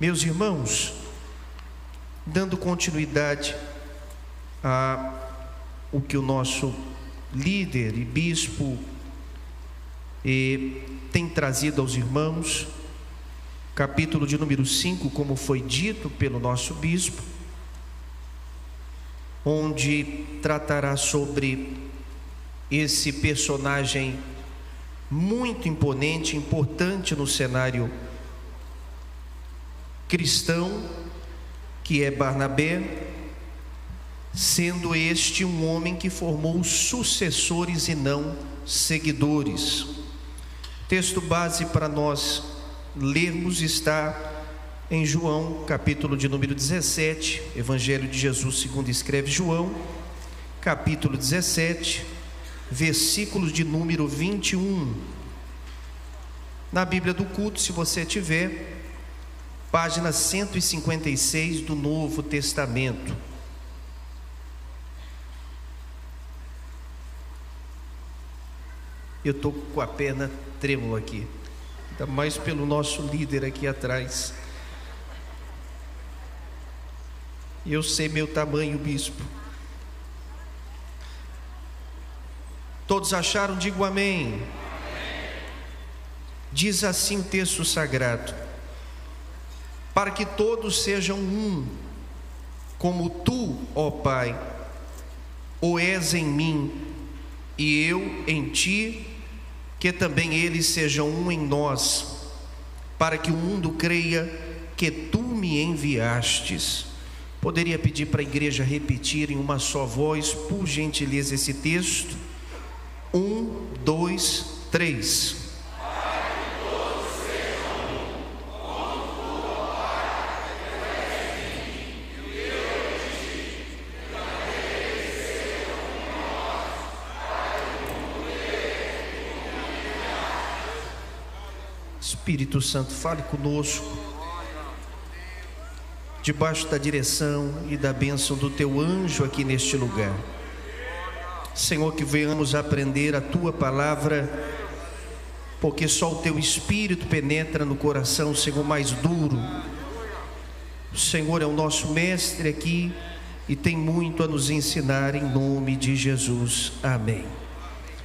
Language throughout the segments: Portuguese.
Meus irmãos, dando continuidade a o que o nosso líder e bispo tem trazido aos irmãos, capítulo de número 5, como foi dito pelo nosso bispo, onde tratará sobre esse personagem muito imponente, importante no cenário cristão, que é Barnabé, sendo este um homem que formou sucessores e não seguidores. O texto base para nós lermos está em João, capítulo de número 17, Evangelho de Jesus segundo escreve João, capítulo 17, versículos de número 21. Na Bíblia do culto, se você tiver, página 156 do Novo Testamento. Eu estou com a perna trêmula aqui, ainda mais pelo nosso líder aqui atrás. Eu sei meu tamanho, bispo. Todos acharam? Digo amém. Amém. Diz assim o texto sagrado: para que todos sejam um, como tu, ó Pai, o és em mim e eu em ti, que também eles sejam um em nós, para que o mundo creia que tu me enviastes. Poderia pedir para a igreja repetir em uma só voz, por gentileza, esse texto? 1, 2, 3. Espírito Santo, fale conosco, debaixo da direção e da bênção do teu anjo aqui neste lugar. Senhor, que venhamos aprender a tua palavra, porque só o teu Espírito penetra no coração, Senhor, mais duro. O Senhor é o nosso mestre aqui e tem muito a nos ensinar, em nome de Jesus. Amém.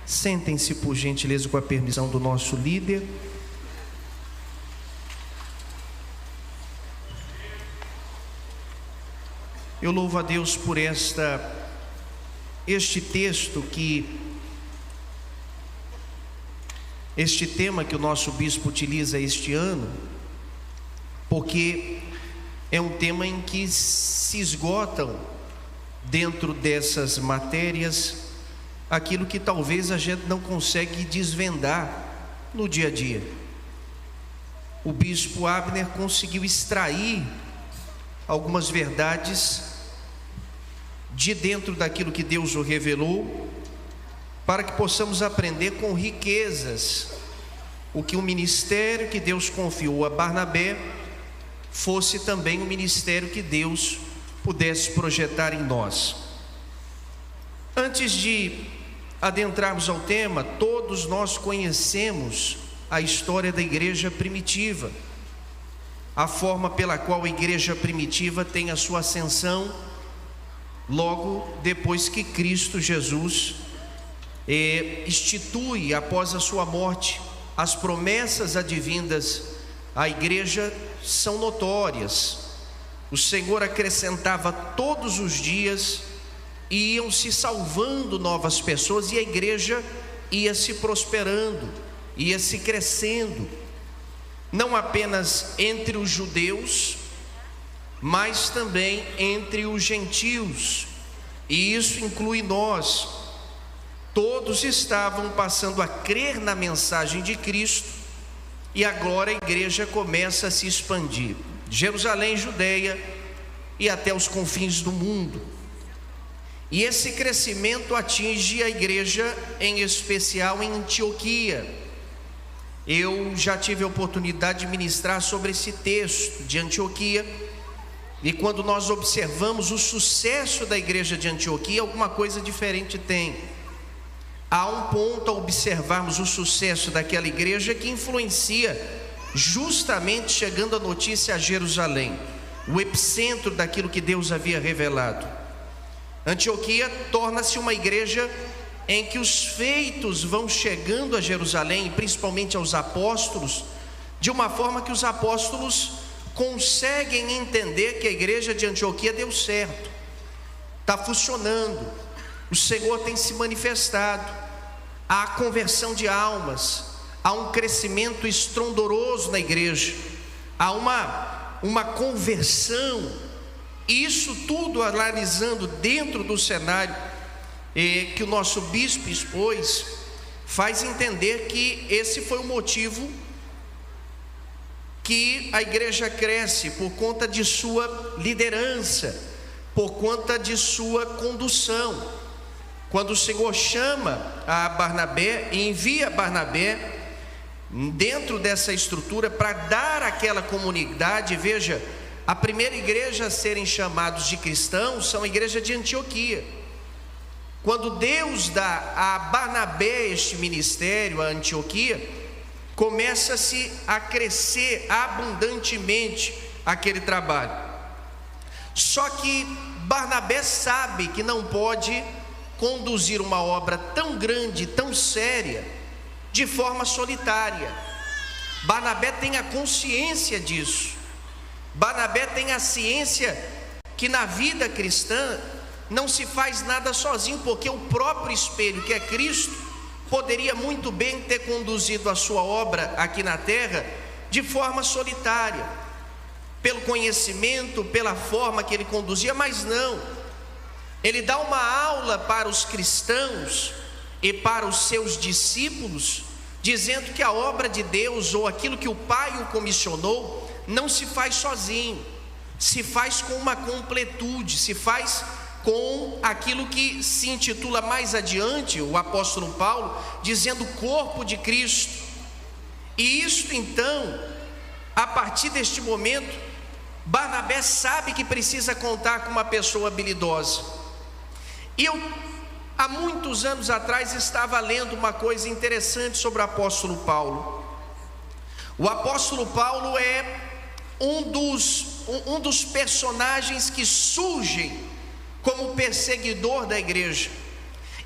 Sentem-se, por gentileza, com a permissão do nosso líder. Eu louvo a Deus por este texto, este tema que o nosso bispo utiliza este ano, porque é um tema em que se esgotam dentro dessas matérias aquilo que talvez a gente não consegue desvendar no dia a dia. O bispo Abner conseguiu extrair algumas verdades de dentro daquilo que Deus o revelou, para que possamos aprender com riquezas o que o ministério que Deus confiou a Barnabé fosse também o ministério que Deus pudesse projetar em nós. Antes de adentrarmos ao tema, todos nós conhecemos a história da igreja primitiva, a forma pela qual a igreja primitiva tem a sua ascensão logo depois que Cristo Jesus institui, após a sua morte, as promessas advindas à igreja são notórias. O Senhor acrescentava todos os dias e iam se salvando novas pessoas, e a igreja ia se prosperando, ia se crescendo, não apenas entre os judeus, mas também entre os gentios, e isso inclui nós. Todos estavam passando a crer na mensagem de Cristo, e agora a igreja começa a se expandir, Jerusalém, Judeia e até os confins do mundo. E esse crescimento atinge a igreja, em especial em Antioquia. Eu já tive a oportunidade de ministrar sobre esse texto de Antioquia, e quando nós observamos o sucesso da igreja de Antioquia, alguma coisa diferente tem. Há um ponto a observarmos o sucesso daquela igreja que influencia justamente chegando a notícia a Jerusalém, o epicentro daquilo que Deus havia revelado. Antioquia torna-se uma igreja em que os feitos vão chegando a Jerusalém, principalmente aos apóstolos, de uma forma que os apóstolos conseguem entender que a igreja de Antioquia deu certo, está funcionando, o Senhor tem se manifestado, há conversão de almas, há um crescimento estrondoroso na igreja, há uma conversão, isso tudo analisando dentro do cenário que o nosso bispo expôs, faz entender que esse foi o motivo que a igreja cresce, por conta de sua liderança, por conta de sua condução. Quando o Senhor chama a Barnabé e envia Barnabé dentro dessa estrutura para dar àquela comunidade, veja, a primeira igreja a serem chamados de cristãos são a igreja de Antioquia. Quando Deus dá a Barnabé este ministério, a Antioquia, começa-se a crescer abundantemente aquele trabalho. Só que Barnabé sabe que não pode conduzir uma obra tão grande, tão séria, de forma solitária. Barnabé tem a consciência disso. Barnabé tem a ciência que na vida cristã não se faz nada sozinho, porque o próprio espelho, que é Cristo, poderia muito bem ter conduzido a sua obra aqui na terra de forma solitária, pelo conhecimento, pela forma que ele conduzia, mas não. Ele dá uma aula para os cristãos e para os seus discípulos, dizendo que a obra de Deus, ou aquilo que o Pai o comissionou, não se faz sozinho, se faz com uma completude, se faz com aquilo que se intitula mais adiante o apóstolo Paulo, dizendo corpo de Cristo. E isto então, a partir deste momento, Barnabé sabe que precisa contar com uma pessoa habilidosa. E eu, há muitos anos atrás, estava lendo uma coisa interessante sobre o apóstolo Paulo. O apóstolo Paulo é um dos personagens que surgem como perseguidor da igreja.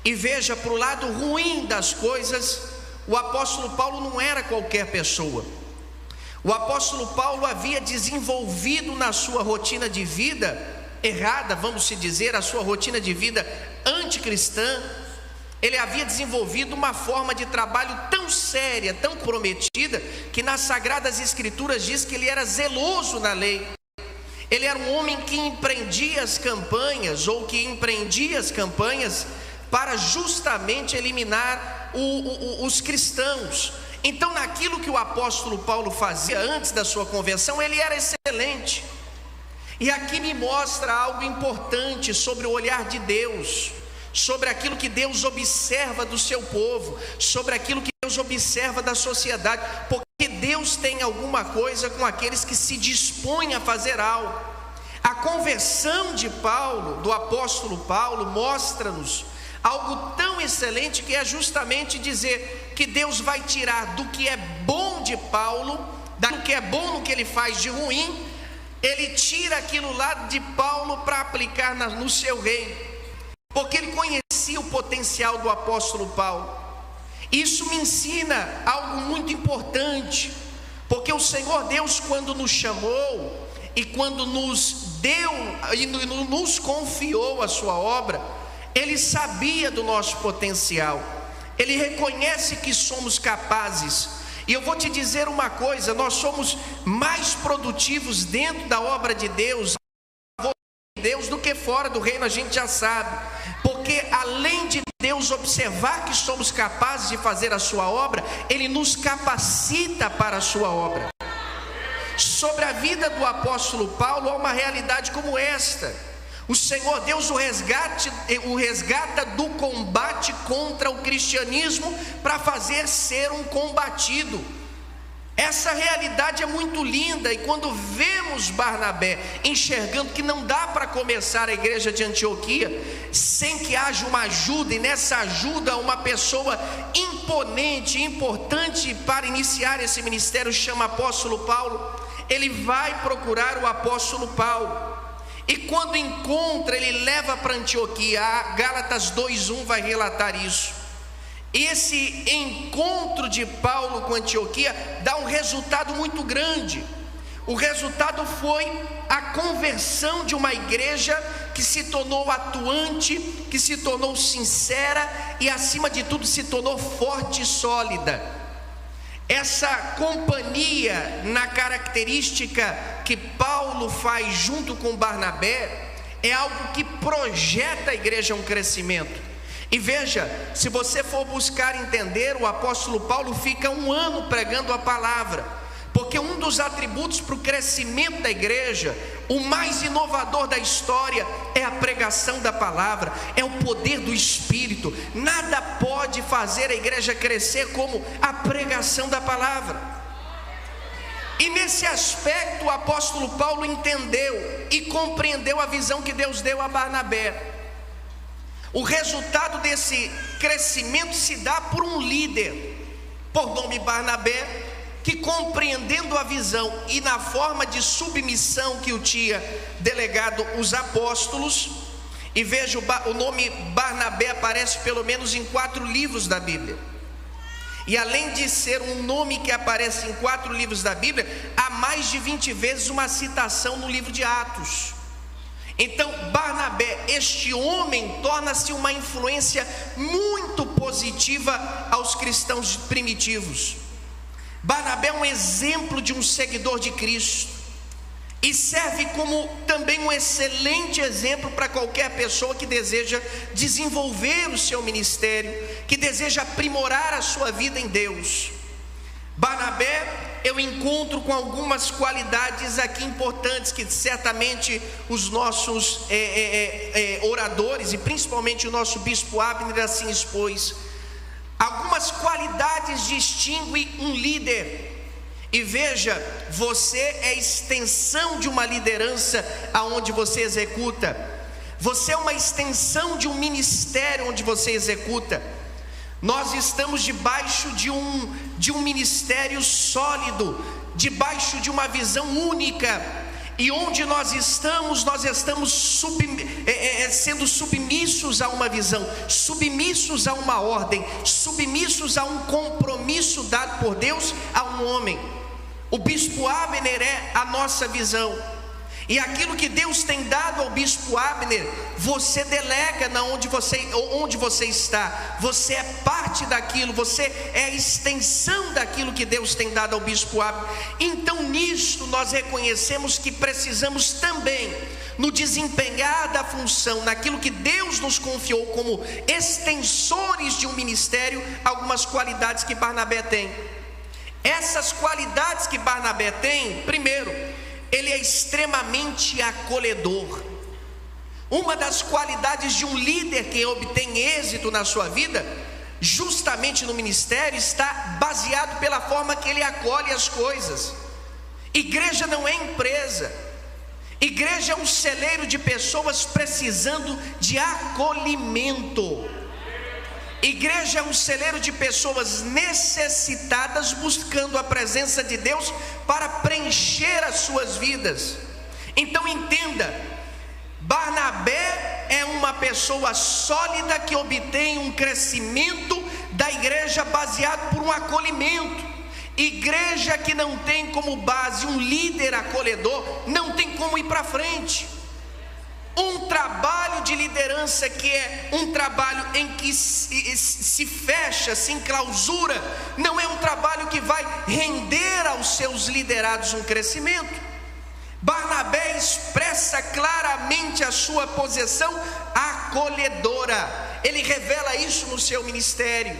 E veja, para o lado ruim das coisas, o apóstolo Paulo não era qualquer pessoa. O apóstolo Paulo havia desenvolvido na sua rotina de vida errada, vamos se dizer, a sua rotina de vida anticristã, ele havia desenvolvido uma forma de trabalho tão séria, tão prometida, que nas Sagradas Escrituras diz que ele era zeloso na lei. Ele era um homem que empreendia as campanhas, para justamente eliminar os cristãos. Então, naquilo que o apóstolo Paulo fazia antes da sua conversão, ele era excelente. E aqui me mostra algo importante sobre o olhar de Deus, sobre aquilo que Deus observa do seu povo, sobre aquilo que Deus observa da sociedade, porque Deus tem alguma coisa com aqueles que se dispõem a fazer algo. A conversão de Paulo, do apóstolo Paulo, mostra-nos algo tão excelente, que é justamente dizer que Deus vai tirar do que é bom de Paulo, daquilo que é bom no que ele faz de ruim, ele tira aquilo lá de Paulo para aplicar no seu reino, porque ele conhecia o potencial do apóstolo Paulo. Isso me ensina algo muito importante, porque o Senhor Deus, quando nos chamou e quando nos deu e nos confiou a sua obra, Ele sabia do nosso potencial, Ele reconhece que somos capazes. E eu vou te dizer uma coisa: nós somos mais produtivos dentro da obra de Deus do que fora do reino, a gente já sabe, porque além de Deus observar que somos capazes de fazer a sua obra, Ele nos capacita para a sua obra. Sobre a vida do apóstolo Paulo há uma realidade como esta: o Senhor Deus o resgata do combate contra o cristianismo para fazer ser um combatido. Essa realidade é muito linda, e quando vemos Barnabé enxergando que não dá para começar a igreja de Antioquia sem que haja uma ajuda, e nessa ajuda uma pessoa imponente, importante para iniciar esse ministério, chama apóstolo Paulo. Ele vai procurar o apóstolo Paulo, e quando encontra, ele leva para Antioquia. Gálatas 2:1 vai relatar isso. Esse encontro de Paulo com Antioquia dá um resultado muito grande. O resultado foi a conversão de uma igreja que se tornou atuante, que se tornou sincera e, acima de tudo, se tornou forte e sólida. Essa companhia na característica que Paulo faz junto com Barnabé é algo que projeta a igreja a um crescimento. E veja, se você for buscar entender, o apóstolo Paulo fica 1 ano pregando a palavra, porque um dos atributos para o crescimento da igreja, o mais inovador da história, é a pregação da palavra, é o poder do Espírito. Nada pode fazer a igreja crescer como a pregação da palavra. E nesse aspecto o apóstolo Paulo entendeu e compreendeu a visão que Deus deu a Barnabé. O resultado desse crescimento se dá por um líder, por nome Barnabé, que, compreendendo a visão e na forma de submissão que o tinha delegado os apóstolos, e veja, o nome Barnabé aparece pelo menos em 4 livros da Bíblia, e além de ser um nome que aparece em 4 livros da Bíblia, há mais de 20 vezes uma citação no livro de Atos. Então Barnabé, este homem, torna-se uma influência muito positiva aos cristãos primitivos. Barnabé é um exemplo de um seguidor de Cristo, e serve como também um excelente exemplo para qualquer pessoa que deseja desenvolver o seu ministério, que deseja aprimorar a sua vida em Deus. Barnabé, eu encontro com algumas qualidades aqui importantes, que certamente os nossos oradores, e principalmente o nosso bispo Abner, assim expôs. Algumas qualidades distinguem um líder. E veja, você é extensão de uma liderança aonde você executa. Você é uma extensão de um ministério onde você executa. Nós estamos debaixo de um ministério sólido, debaixo de uma visão única, e onde nós estamos sendo submissos a uma visão, submissos a uma ordem, submissos a um compromisso dado por Deus a um homem. O bispo Abner é a nossa visão. E aquilo que Deus tem dado ao bispo Abner, você delega onde você está. Você é parte daquilo, você é a extensão daquilo que Deus tem dado ao bispo Abner. Então nisto nós reconhecemos que precisamos também, no desempenhar da função, naquilo que Deus nos confiou como extensores de um ministério, algumas qualidades que Barnabé tem. Essas qualidades que Barnabé tem, primeiro, ele é extremamente acolhedor. Uma das qualidades de um líder que obtém êxito na sua vida, justamente no ministério, está baseado pela forma que ele acolhe as coisas. Igreja não é empresa. Igreja é um celeiro de pessoas precisando de acolhimento. Igreja é um celeiro de pessoas necessitadas, buscando a presença de Deus para preencher as suas vidas. Então entenda, Barnabé é uma pessoa sólida que obtém um crescimento da igreja baseado por um acolhimento. Igreja que não tem como base um líder acolhedor, não tem como ir para frente. Um trabalho de liderança que é um trabalho em que se fecha, se enclausura, não é um trabalho que vai render aos seus liderados um crescimento. Barnabé expressa claramente a sua posição acolhedora. Ele revela isso no seu ministério.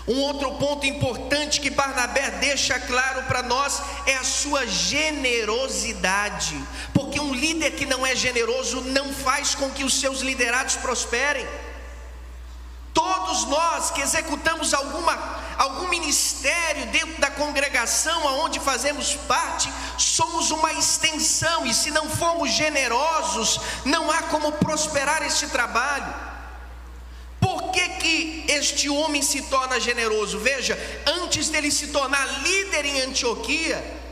Um outro ponto importante que Barnabé deixa claro para nós é a sua generosidade, porque um líder que não é generoso não faz com que os seus liderados prosperem. Todos Todos nós que executamos algum ministério dentro da congregação aonde fazemos parte, somos uma extensão, e se não formos generosos, não há como prosperar este trabalho. Por que este homem se torna generoso? Veja, antes dele se tornar líder em Antioquia,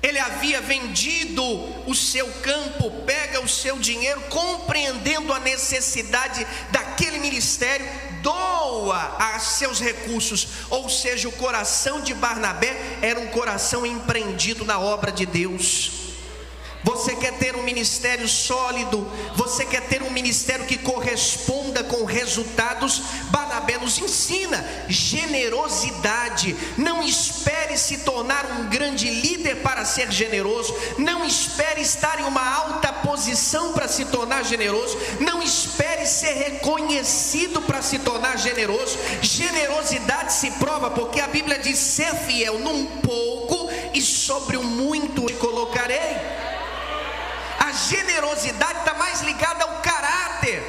ele havia vendido o seu campo, pega o seu dinheiro, compreendendo a necessidade daquele ministério, doa a seus recursos. Ou seja, o coração de Barnabé era um coração empreendido na obra de Deus. Você quer ter um ministério sólido? Você quer ter um ministério que corresponda com resultados? Barnabé nos ensina generosidade. Não espere se tornar um grande líder para ser generoso. Não espere estar em uma alta posição para se tornar generoso. Não espere ser reconhecido para se tornar generoso. Generosidade se prova porque a Bíblia diz: ser fiel num pouco e sobre o muito te colocarei. A generosidade está mais ligada ao caráter.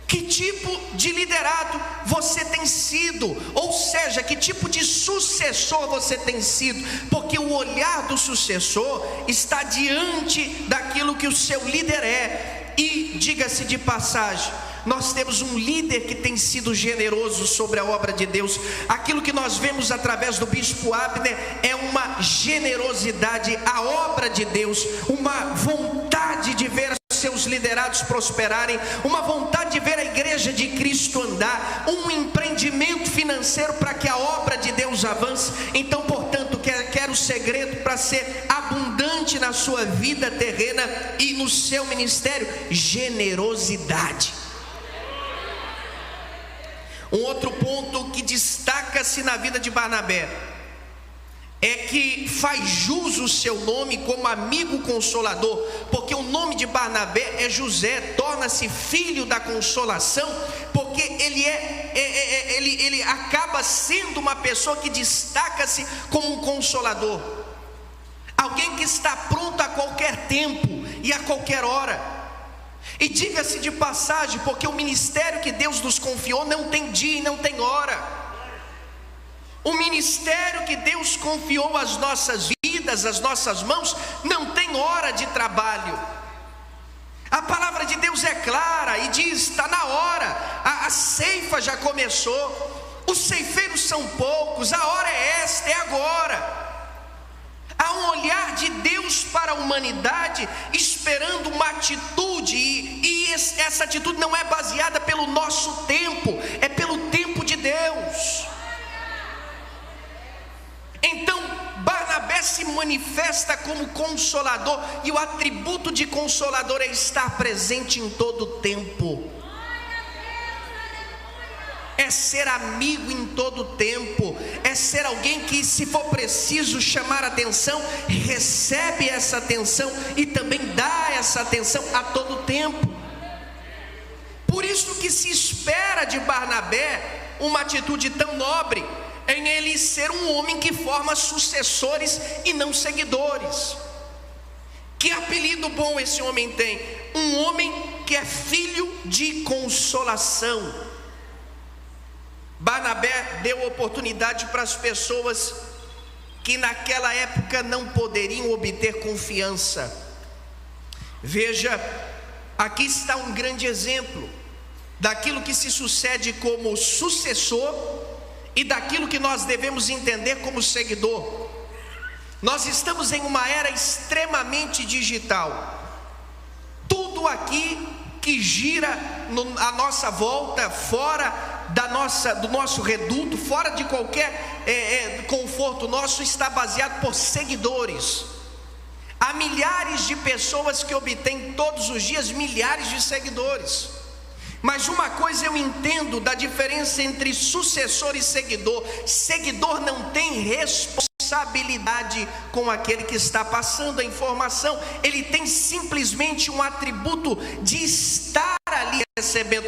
Que tipo de liderado você tem sido? Ou seja, que tipo de sucessor você tem sido? Porque o olhar do sucessor está diante daquilo que o seu líder é. E diga-se de passagem, nós temos um líder que tem sido generoso sobre a obra de Deus. Aquilo que nós vemos através do bispo Abner é uma generosidade à obra de Deus, uma vontade de ver seus liderados prosperarem, uma vontade de ver a igreja de Cristo andar, um empreendimento financeiro para que a obra de Deus avance. Então, portanto, quero o segredo para ser abundante na sua vida terrena e no seu ministério: generosidade. Um outro ponto que destaca-se na vida de Barnabé é que faz jus o seu nome como amigo consolador, porque o nome de Barnabé é José, torna-se filho da consolação, porque ele acaba sendo uma pessoa que destaca-se como um consolador, alguém que está pronto a qualquer tempo e a qualquer hora. E diga-se de passagem, porque o ministério que Deus nos confiou não tem dia e não tem hora. O ministério que Deus confiou às nossas vidas, às nossas mãos, não tem hora de trabalho. A palavra de Deus é clara e diz: está na hora, a ceifa já começou, os ceifeiros são poucos, a hora é esta, é agora. Há um olhar de Deus para a humanidade, esperando uma atitude, e essa atitude não é baseada pelo nosso tempo, é pelo tempo de Deus. Então Barnabé se manifesta como consolador, e o atributo de consolador é estar presente em todo o tempo, é ser amigo em todo o tempo, é ser alguém que, se for preciso chamar atenção, recebe essa atenção e também dá essa atenção a todo o tempo. Por isso que se espera de Barnabé uma atitude tão nobre, em ele ser um homem que forma sucessores e não seguidores. Que apelido bom esse homem tem? Um homem que é filho de consolação. Barnabé deu oportunidade para as pessoas que naquela época não poderiam obter confiança. Veja, aqui está um grande exemplo daquilo que se sucede como sucessor e daquilo que nós devemos entender como seguidor. Nós estamos em uma era extremamente digital. Tudo aqui que gira à nossa volta, fora do nosso reduto, fora de qualquer conforto nosso, está baseado por seguidores. Há milhares de pessoas que obtêm todos os dias milhares de seguidores. Mas uma coisa eu entendo da diferença entre sucessor e seguidor: seguidor não tem responsabilidade com aquele que está passando a informação, ele tem simplesmente um atributo de estar ali recebendo.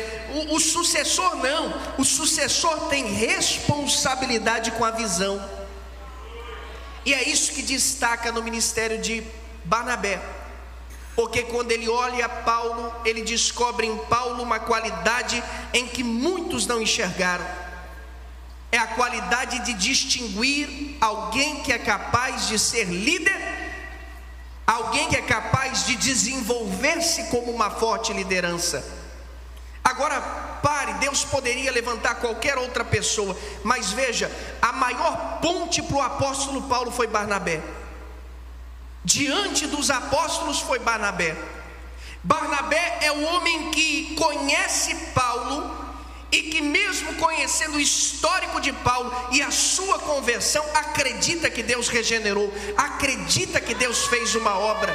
O sucessor não, o sucessor tem responsabilidade com a visão, e é isso que destaca no ministério de Barnabé. Porque quando ele olha Paulo, ele descobre em Paulo uma qualidade em que muitos não enxergaram. É a qualidade de distinguir alguém que é capaz de ser líder, alguém que é capaz de desenvolver-se como uma forte liderança. Agora pare, Deus poderia levantar qualquer outra pessoa, mas veja, a maior ponte para o apóstolo Paulo foi Barnabé. Diante dos apóstolos foi Barnabé. Barnabé é o homem que conhece Paulo e que, mesmo conhecendo o histórico de Paulo e a sua conversão, acredita que Deus regenerou, acredita que Deus fez uma obra.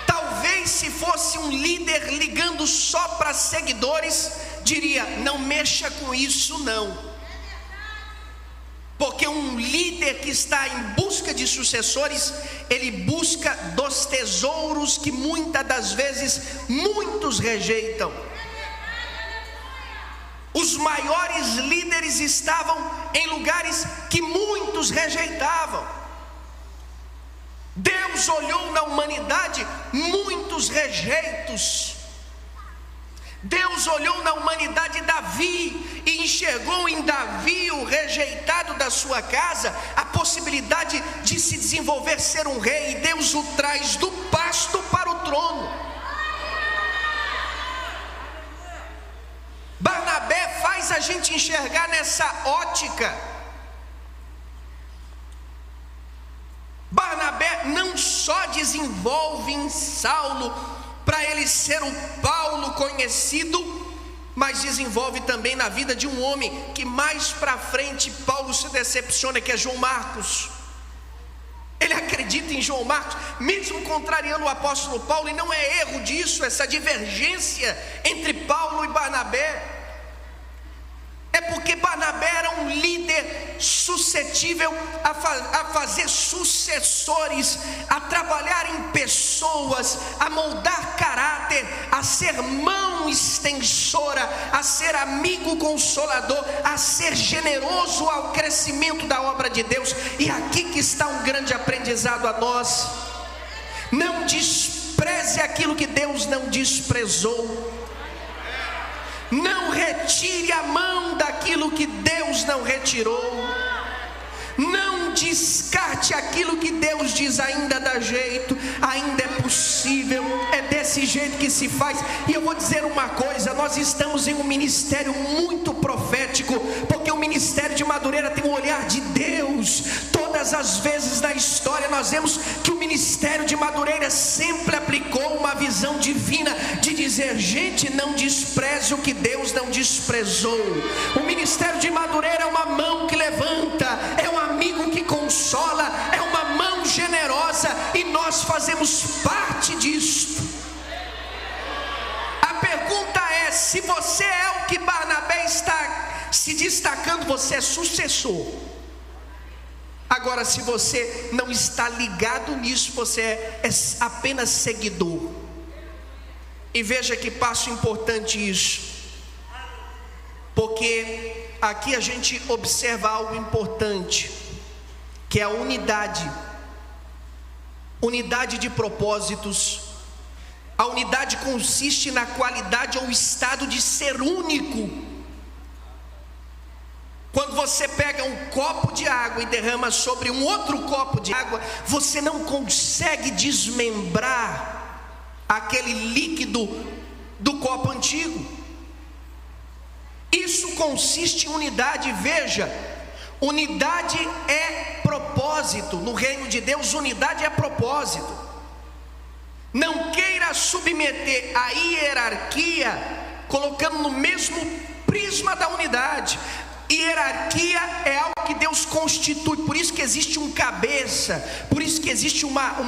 Talvez se fosse um líder ligando só para seguidores, diria: não mexa com isso não. Porque um líder que está em busca de sucessores, ele busca dos tesouros que muitas das vezes muitos rejeitam. Os maiores líderes estavam em lugares que muitos rejeitavam. Deus olhou na humanidade muitos rejeitos. Deus olhou na humanidade Davi e enxergou em Davi, o rejeitado da sua casa, a possibilidade de se desenvolver, ser um rei, e Deus o traz do pasto para o trono. Barnabé faz a gente enxergar nessa ótica. Barnabé não só desenvolve em Saulo para ele ser o Paulo conhecido, mas desenvolve também na vida de um homem que mais para frente Paulo se decepciona, que é João Marcos. Ele acredita em João Marcos, mesmo contrariando o apóstolo Paulo, e não é erro disso, essa divergência entre Paulo e Barnabé. É porque Barnabé era um líder suscetível a fazer sucessores, a trabalhar em pessoas, a moldar caráter, a ser mão extensora, a ser amigo consolador, a ser generoso ao crescimento da obra de Deus. E aqui que está um grande aprendizado a nós: não despreze aquilo que Deus não desprezou. Não retire a mão daquilo que Deus não retirou. Não descarte aquilo que Deus diz: ainda dá jeito, ainda é possível, é desse jeito que se faz. E eu vou dizer uma coisa: nós estamos em um ministério muito profético, porque o ministério de Madureira tem um olhar de Deus. Todas as vezes na história nós vemos que o ministério de Madureira sempre aplicou uma visão divina de dizer: gente, não despreze o que Deus não desprezou. O ministério de Madureira é uma mão que levanta, é um amigo que consola, é uma mão generosa, e nós fazemos parte disto. A pergunta é: se você é o que Barnabé está se destacando, você é sucessor. Agora, se você não está ligado nisso, você é apenas seguidor. E veja que passo importante isso, porque aqui a gente observa algo importante, que é a unidade de propósitos. A unidade consiste na qualidade ou estado de ser único. Quando você pega um copo de água e derrama sobre um outro copo de água, você não consegue desmembrar aquele líquido do copo antigo. Isso consiste em unidade. Veja, unidade é propósito. No reino de Deus, unidade é propósito. Não queira submeter a hierarquia colocando no mesmo prisma da unidade. Hierarquia é algo que Deus constitui, por isso que existe um cabeça, por isso que existe uma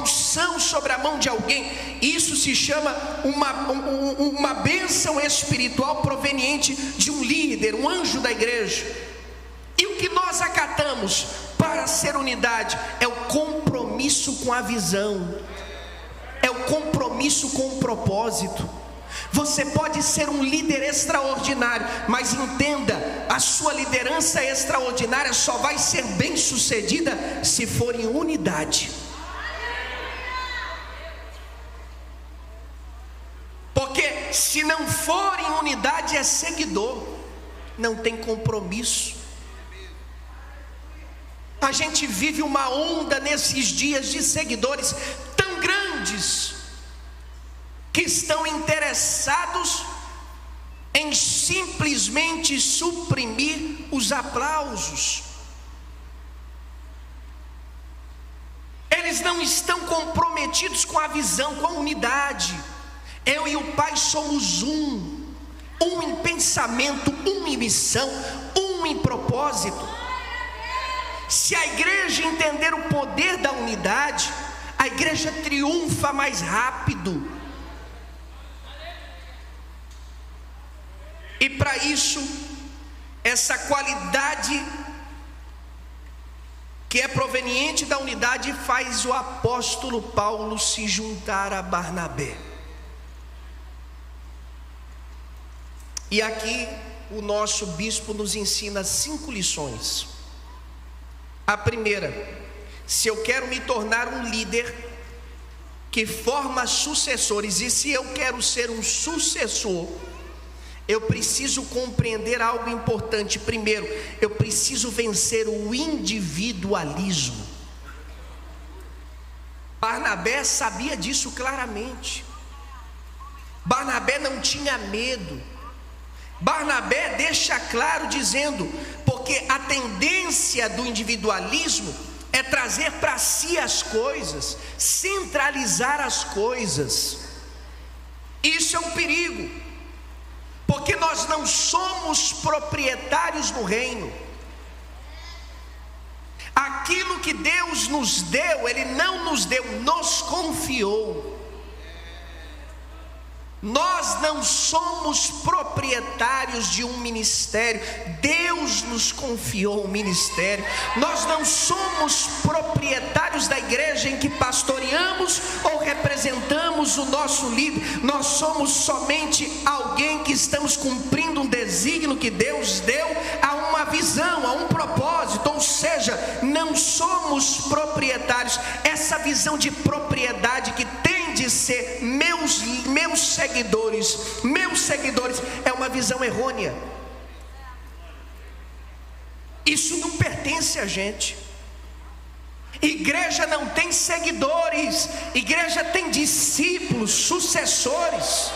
unção sobre a mão de alguém. Isso se chama uma bênção espiritual proveniente de um líder, um anjo da igreja. E o que nós acatamos para ser unidade é o compromisso com a visão, é o compromisso com o propósito. Você pode ser um líder extraordinário, mas entenda, a sua liderança extraordinária só vai ser bem sucedida se for em unidade. Se não for em unidade, é seguidor, não tem compromisso. A gente vive uma onda nesses dias de seguidores tão grandes, que estão interessados em simplesmente suprimir os aplausos. Eles não estão comprometidos com a visão, com a unidade. Eu e o Pai somos um em pensamento, um em missão, um em propósito. Se a igreja entender o poder da unidade, a igreja triunfa mais rápido. E para isso, essa qualidade que é proveniente da unidade faz o apóstolo Paulo se juntar a Barnabé. E aqui o nosso bispo nos ensina 5 lições. A primeira: se eu quero me tornar um líder que forma sucessores, e se eu quero ser um sucessor, eu preciso compreender algo importante. Primeiro, eu preciso vencer o individualismo. Barnabé sabia disso claramente. Barnabé não tinha medo. Barnabé deixa claro dizendo, porque a tendência do individualismo é trazer para si as coisas, centralizar as coisas. Isso é um perigo, porque nós não somos proprietários do reino. Aquilo que Deus nos deu, Ele não nos deu, nos confiou. Nós não somos proprietários de um ministério, Deus nos confiou o ministério. Nós não somos proprietários da igreja em que pastoreamos ou representamos o nosso líder. Nós somos somente alguém que estamos cumprindo um desígnio que Deus deu a uma visão, a um propósito. Ou seja, não somos proprietários. Essa visão de propriedade que tem de ser meus seguidores, é uma visão errônea. Isso não pertence a gente. Igreja não tem seguidores, igreja tem discípulos, sucessores.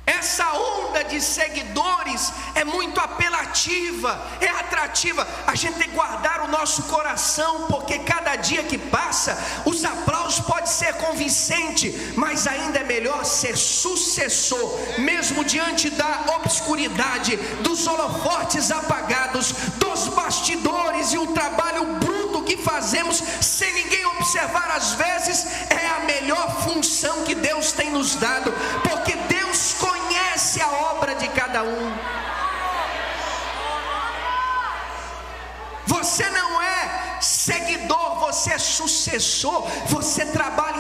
Essa onda de seguidores é muito apelativa, é atrativa. A gente tem que guardar o nosso coração, porque cada dia que passa, os aplausos podem ser convincentes, mas ainda é melhor ser sucessor, mesmo diante da obscuridade, dos holofotes apagados, dos bastidores e o trabalho bruto que fazemos sem ninguém observar. Às vezes é a melhor função que Deus tem nos dado, porque Deus conhece a obra de cada um. Você não é seguidor, você é sucessor. Você trabalha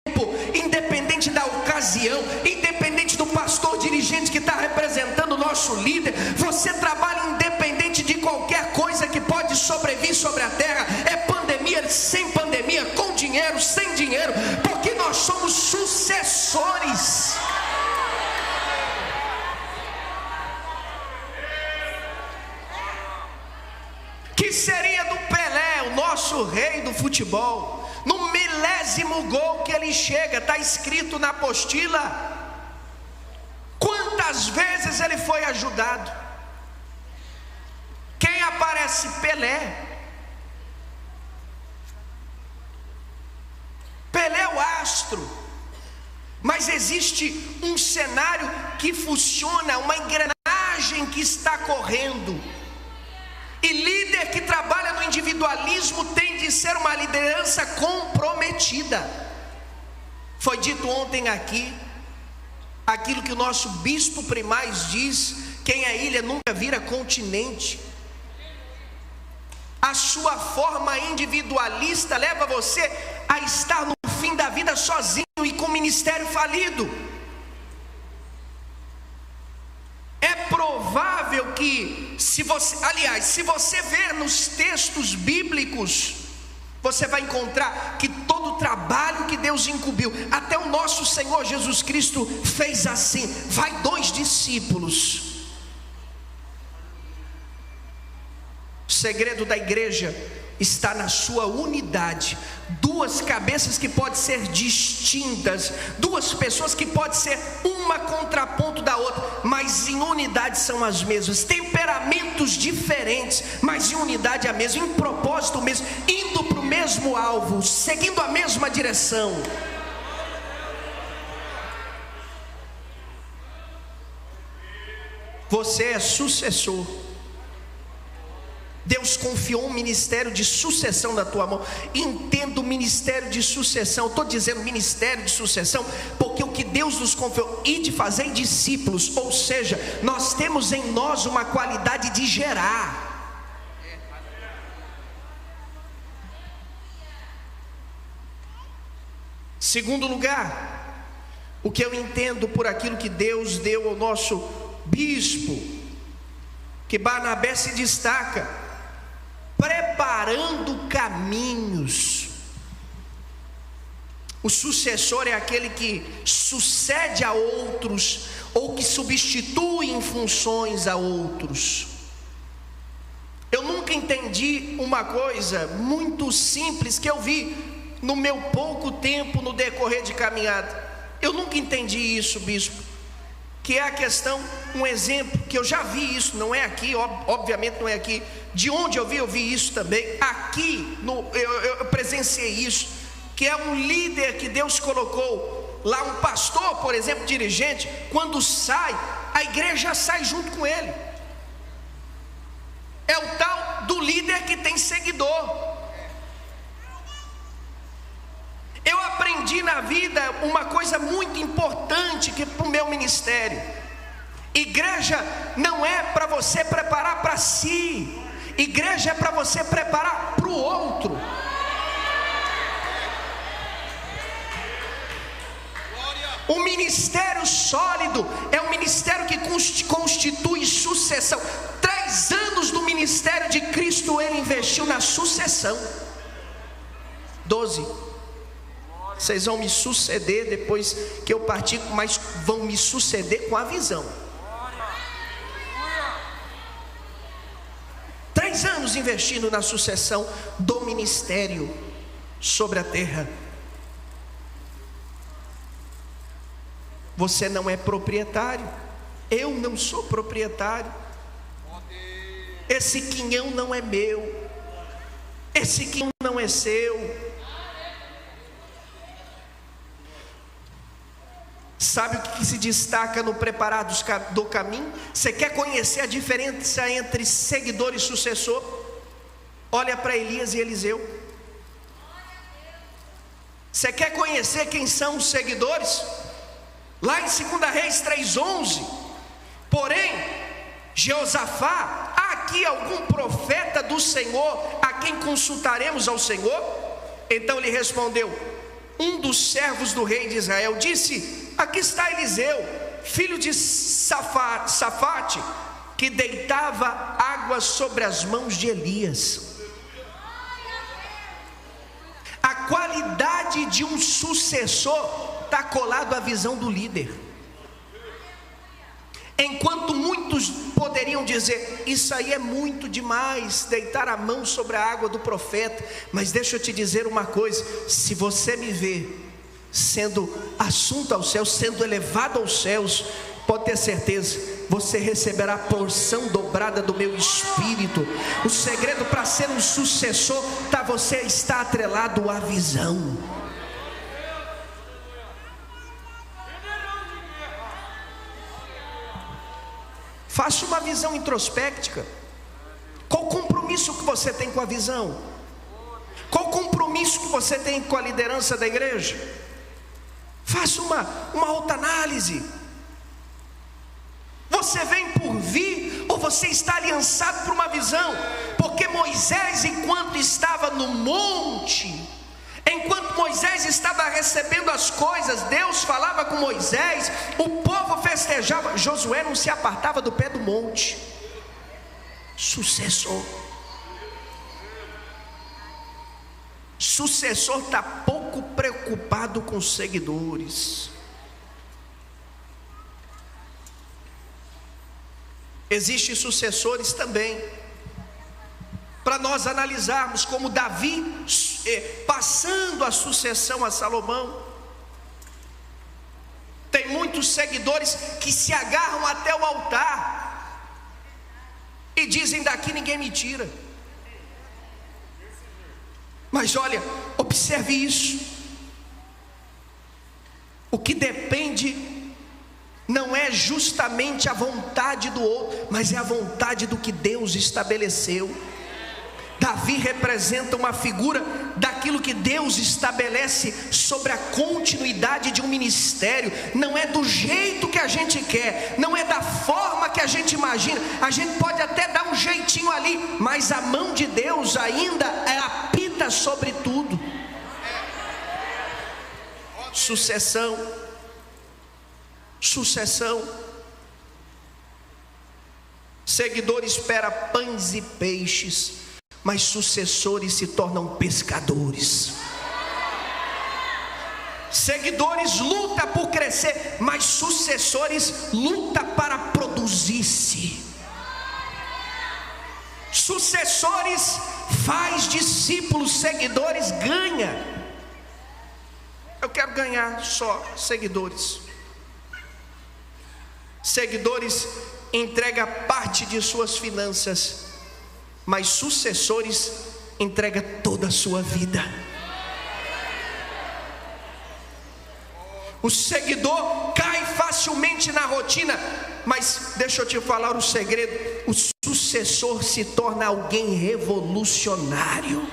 em tempo, independente da ocasião, independente do pastor dirigente que está representando o nosso líder. Você trabalha independente de qualquer coisa que pode sobrevir sobre a terra. É pandemia, sem pandemia, com dinheiro, sem dinheiro, porque nós somos sucessores. Que seria do Pelé, o nosso rei do futebol, no 1000º gol que ele chega, está escrito na apostila, quantas vezes ele foi ajudado. Quem aparece? Pelé. Pelé é o astro, mas existe um cenário que funciona, uma engrenagem que está correndo. E líder que trabalha no individualismo tem de ser uma liderança comprometida. Foi dito ontem aqui, aquilo que o nosso bispo Primaz diz: quem é ilha nunca vira continente. A sua forma individualista leva você a estar no fim da vida sozinho e com ministério falido. É provável que, se você ver nos textos bíblicos, você vai encontrar que todos trabalho que Deus incumbiu. Até o nosso Senhor Jesus Cristo fez assim. Vai 2 discípulos. O segredo da igreja está na sua unidade. 2 cabeças que podem ser distintas, 2 pessoas que podem ser uma contraponto da outra, mas em unidade são as mesmas. Temperamentos diferentes, mas em unidade é a mesma, em propósito mesmo, indo para o mesmo alvo, seguindo a mesma direção. Você é sucessor. Deus confiou um ministério de sucessão na tua mão. Entenda o ministério de sucessão. Estou dizendo ministério de sucessão porque o que Deus nos confiou, e de fazer discípulos, ou seja, nós temos em nós uma qualidade de gerar. Segundo lugar, o que eu entendo por aquilo que Deus deu ao nosso bispo, que Barnabé se destaca preparando caminhos. O sucessor é aquele que sucede a outros, ou que substitui em funções a outros. Eu nunca entendi uma coisa muito simples que eu vi no meu pouco tempo no decorrer de caminhada. Eu nunca entendi isso, bispo, que é a questão, um exemplo que eu já vi isso, não é aqui, obviamente não é aqui, de onde eu vi isso também, aqui eu presenciei isso, que é um líder que Deus colocou lá, um pastor, por exemplo, dirigente, quando sai, a igreja sai junto com ele. É o tal do líder que tem seguidor. Eu aprendi na vida uma coisa muito importante que para o meu ministério: igreja não é para você preparar para si, igreja é para você preparar para o outro. O ministério sólido é um ministério que constitui sucessão. 3 anos do ministério de Cristo ele investiu na sucessão. 12. Vocês vão me suceder depois que eu partir, mas vão me suceder com a visão. 3 anos investindo na sucessão do ministério sobre a terra. Você não é proprietário. Eu não sou proprietário. Esse quinhão não é meu. Esse quinhão não é seu. Sabe o que se destaca no preparar do caminho? Você quer conhecer a diferença entre seguidor e sucessor? Olha para Elias e Eliseu. Você quer conhecer quem são os seguidores? Lá em 2 Reis 3:11, porém, Jeosafá, há aqui algum profeta do Senhor a quem consultaremos ao Senhor? Então lhe respondeu um dos servos do rei de Israel, disse: aqui está Eliseu, filho de Safate, que deitava água sobre as mãos de Elias. A qualidade de um sucessor está colado à visão do líder. Enquanto muitos poderiam dizer: isso aí é muito demais, deitar a mão sobre a água do profeta. Mas deixa eu te dizer uma coisa: se você me vê sendo assunto aos céus, sendo elevado aos céus, pode ter certeza, você receberá a porção dobrada do meu espírito. O segredo para ser um sucessor você está atrelado à visão. Faça uma visão introspectiva. Qual o compromisso que você tem com a visão? Qual o compromisso que você tem com a liderança da igreja? Faça uma autoanálise. Você vem por vir ou você está aliançado por uma visão? Porque Moisés, enquanto estava no monte, enquanto Moisés estava recebendo as coisas, Deus falava com Moisés, o povo festejava, Josué não se apartava do pé do monte. Sucessor. sucessor está pouco preocupado com os seguidores. Existem sucessores também, para nós analisarmos, como Davi passando a sucessão a Salomão. Tem muitos seguidores que se agarram até o altar e dizem: daqui ninguém me tira. Mas olha, observe isso. O que depende não é justamente a vontade do outro, mas é a vontade do que Deus estabeleceu. Davi representa uma figura daquilo que Deus estabelece sobre a continuidade de um ministério. Não é do jeito que a gente quer, não é da forma que a gente imagina. A gente pode até dar um jeitinho ali, mas a mão de Deus ainda apita sobre tudo. Sucessão. Seguidor espera pães e peixes, mas sucessores se tornam pescadores. Seguidores lutam por crescer, mas sucessores lutam para produzir-se. Sucessores faz discípulos, seguidores ganha. Eu quero ganhar só seguidores. Seguidores entrega parte de suas finanças, mas sucessores entrega toda a sua vida. O seguidor cai facilmente na rotina, mas deixa eu te falar o segredo: o sucessor se torna alguém revolucionário.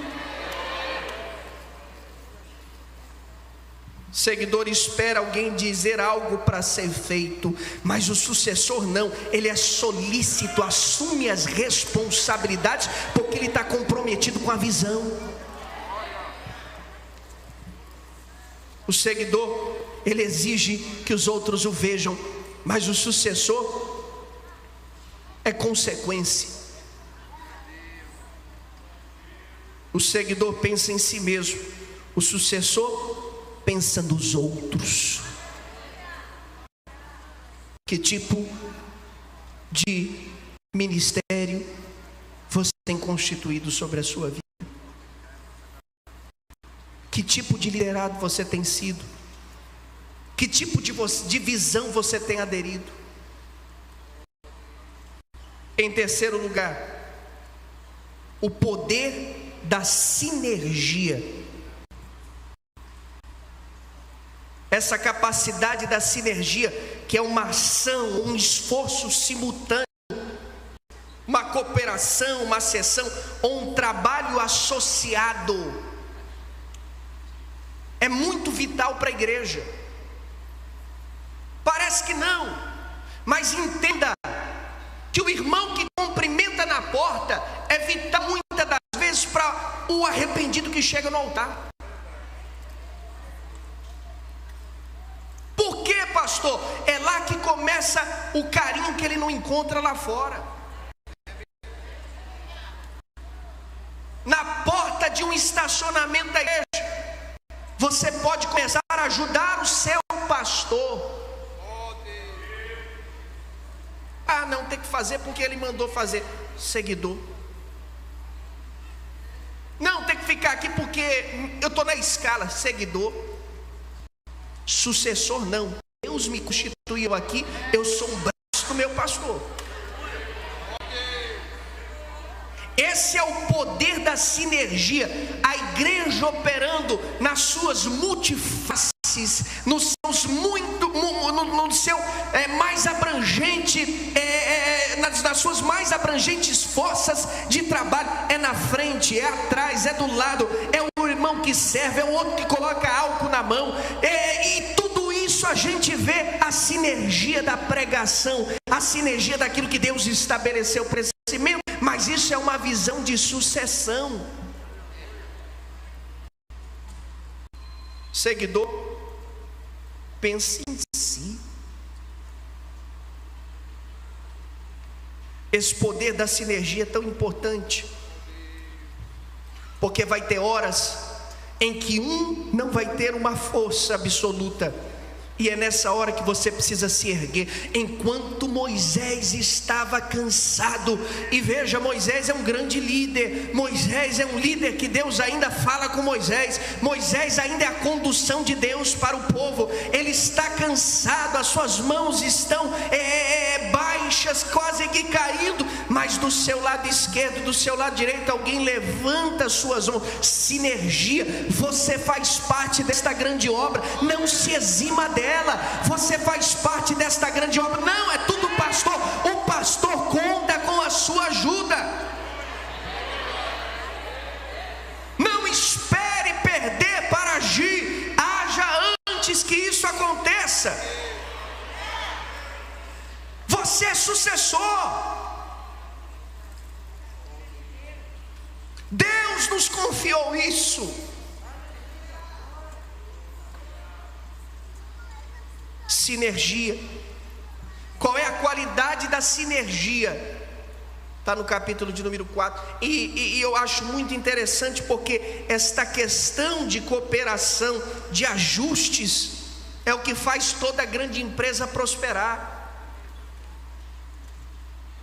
Seguidor espera alguém dizer algo para ser feito, mas o sucessor não, ele é solícito, assume as responsabilidades, porque ele está comprometido com a visão. O seguidor, ele exige que os outros o vejam, mas o sucessor é consequência. O seguidor pensa em si mesmo, o sucessor pensa nos outros. Que tipo de ministério você tem constituído sobre a sua vida? Que tipo de liderado você tem sido? Que tipo de visão você tem aderido? Em terceiro lugar, o poder da sinergia. Essa capacidade da sinergia, que é uma ação, um esforço simultâneo, uma cooperação, uma seção ou um trabalho associado, é muito vital para a igreja. Parece que não, mas entenda que o irmão que cumprimenta na porta é vital muitas das vezes para o arrependido que chega no altar. Por quê, pastor? É lá que começa o carinho que ele não encontra lá fora. Na porta de um estacionamento da igreja, você pode começar a ajudar o seu pastor. Ah, não, tem que fazer porque ele mandou fazer. Seguidor. Não, tem que ficar aqui porque eu estou na escala. Seguidor. Sucessor não. Deus me constituiu aqui, eu sou um braço do meu pastor. Esse é o poder da sinergia. A igreja operando nas suas multifaces, no seu mais abrangente, nas suas mais abrangentes forças de trabalho. É na frente, é atrás, é do lado, é o irmão que serve, é o outro que coloca álcool na mão, e tudo isso a gente vê a sinergia da pregação, a sinergia daquilo que Deus estabeleceu para esse crescimento. Mas isso é uma visão de sucessão. Seguidor pensa em si. Esse poder da sinergia é tão importante, porque vai ter horas em que um não vai ter uma força absoluta. E é nessa hora que você precisa se erguer. Enquanto Moisés estava cansado, e veja, Moisés é um grande líder, Moisés é um líder que Deus ainda fala com Moisés, Moisés ainda é a condução de Deus para o povo. Ele está cansado, as suas mãos estão baixas, quase que caindo, mas do seu lado esquerdo, do seu lado direito, alguém levanta as suas mãos. Sinergia, você faz parte desta grande obra, não se exima dela. Você faz parte desta grande obra. Não, é tudo pastor. O pastor conta com a sua ajuda. Não espere perder para agir. Haja antes que isso aconteça. Você é sucessor. Deus nos confiou isso. Sinergia. Qual é a qualidade da sinergia? Está no capítulo de número 4. E eu acho muito interessante, porque esta questão de cooperação, de ajustes, é o que faz toda grande empresa prosperar.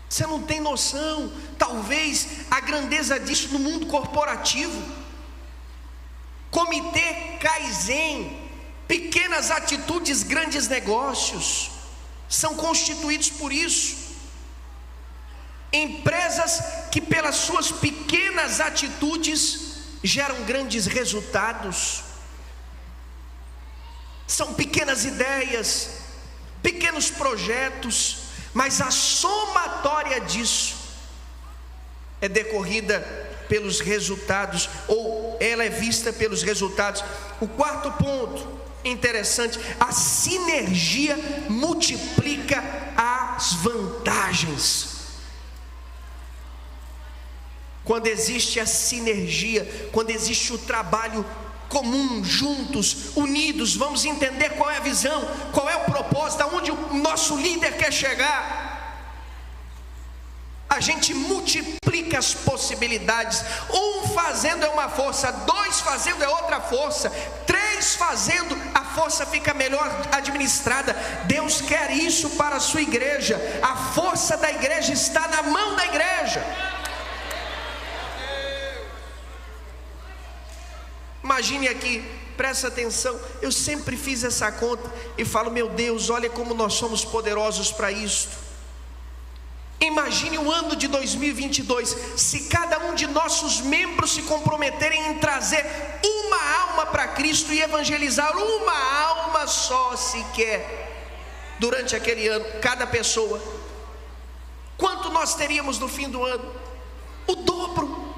Você não tem noção, talvez, a grandeza disso no mundo corporativo. Comitê Kaizen, pequenas atitudes, grandes negócios, são constituídos por isso. Empresas que pelas suas pequenas atitudes geram grandes resultados. São pequenas ideias, pequenos projetos, mas a somatória disso é decorrida pelos resultados, ou ela é vista pelos resultados. O quarto ponto interessante: a sinergia multiplica as vantagens. Quando existe a sinergia, quando existe o trabalho comum, juntos, unidos, vamos entender qual é a visão, qual é o propósito, aonde o nosso líder quer chegar. A gente multiplica as possibilidades. Um fazendo é uma força, dois fazendo é outra força, três fazendo, a força fica melhor administrada. Deus quer isso para a sua igreja. A força da igreja está na mão da igreja. Imagine aqui, presta atenção. Eu sempre fiz essa conta e falo: meu Deus, olha como nós somos poderosos para isso. Imagine o ano de 2022, se cada um de nossos membros se comprometerem em trazer uma alma para Cristo e evangelizar uma alma só sequer durante aquele ano, cada pessoa. Quanto nós teríamos no fim do ano? O dobro.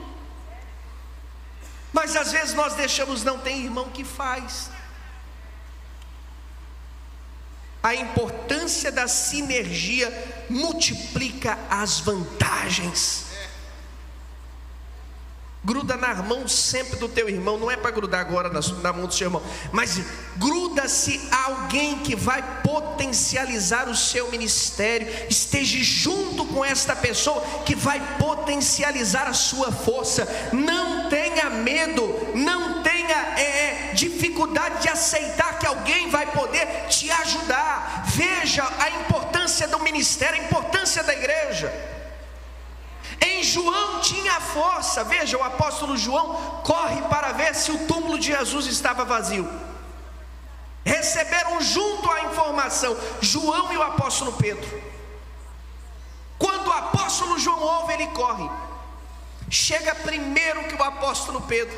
Mas às vezes nós deixamos, não tem irmão que faz. A importância da sinergia multiplica as vantagens. Gruda na mão sempre do teu irmão, não é para grudar agora na mão do seu irmão, mas gruda-se a alguém que vai potencializar o seu ministério. Esteja junto com esta pessoa que vai potencializar a sua força. Não tenha medo, não tenha dificuldade de aceitar que alguém vai poder te ajudar. Veja a importância do ministério, a importância da igreja. Em João tinha força. Veja, o apóstolo João corre para ver se o túmulo de Jesus estava vazio. Receberam junto a informação, João e o apóstolo Pedro. Quando o apóstolo João ouve, ele corre. Chega primeiro que o apóstolo Pedro,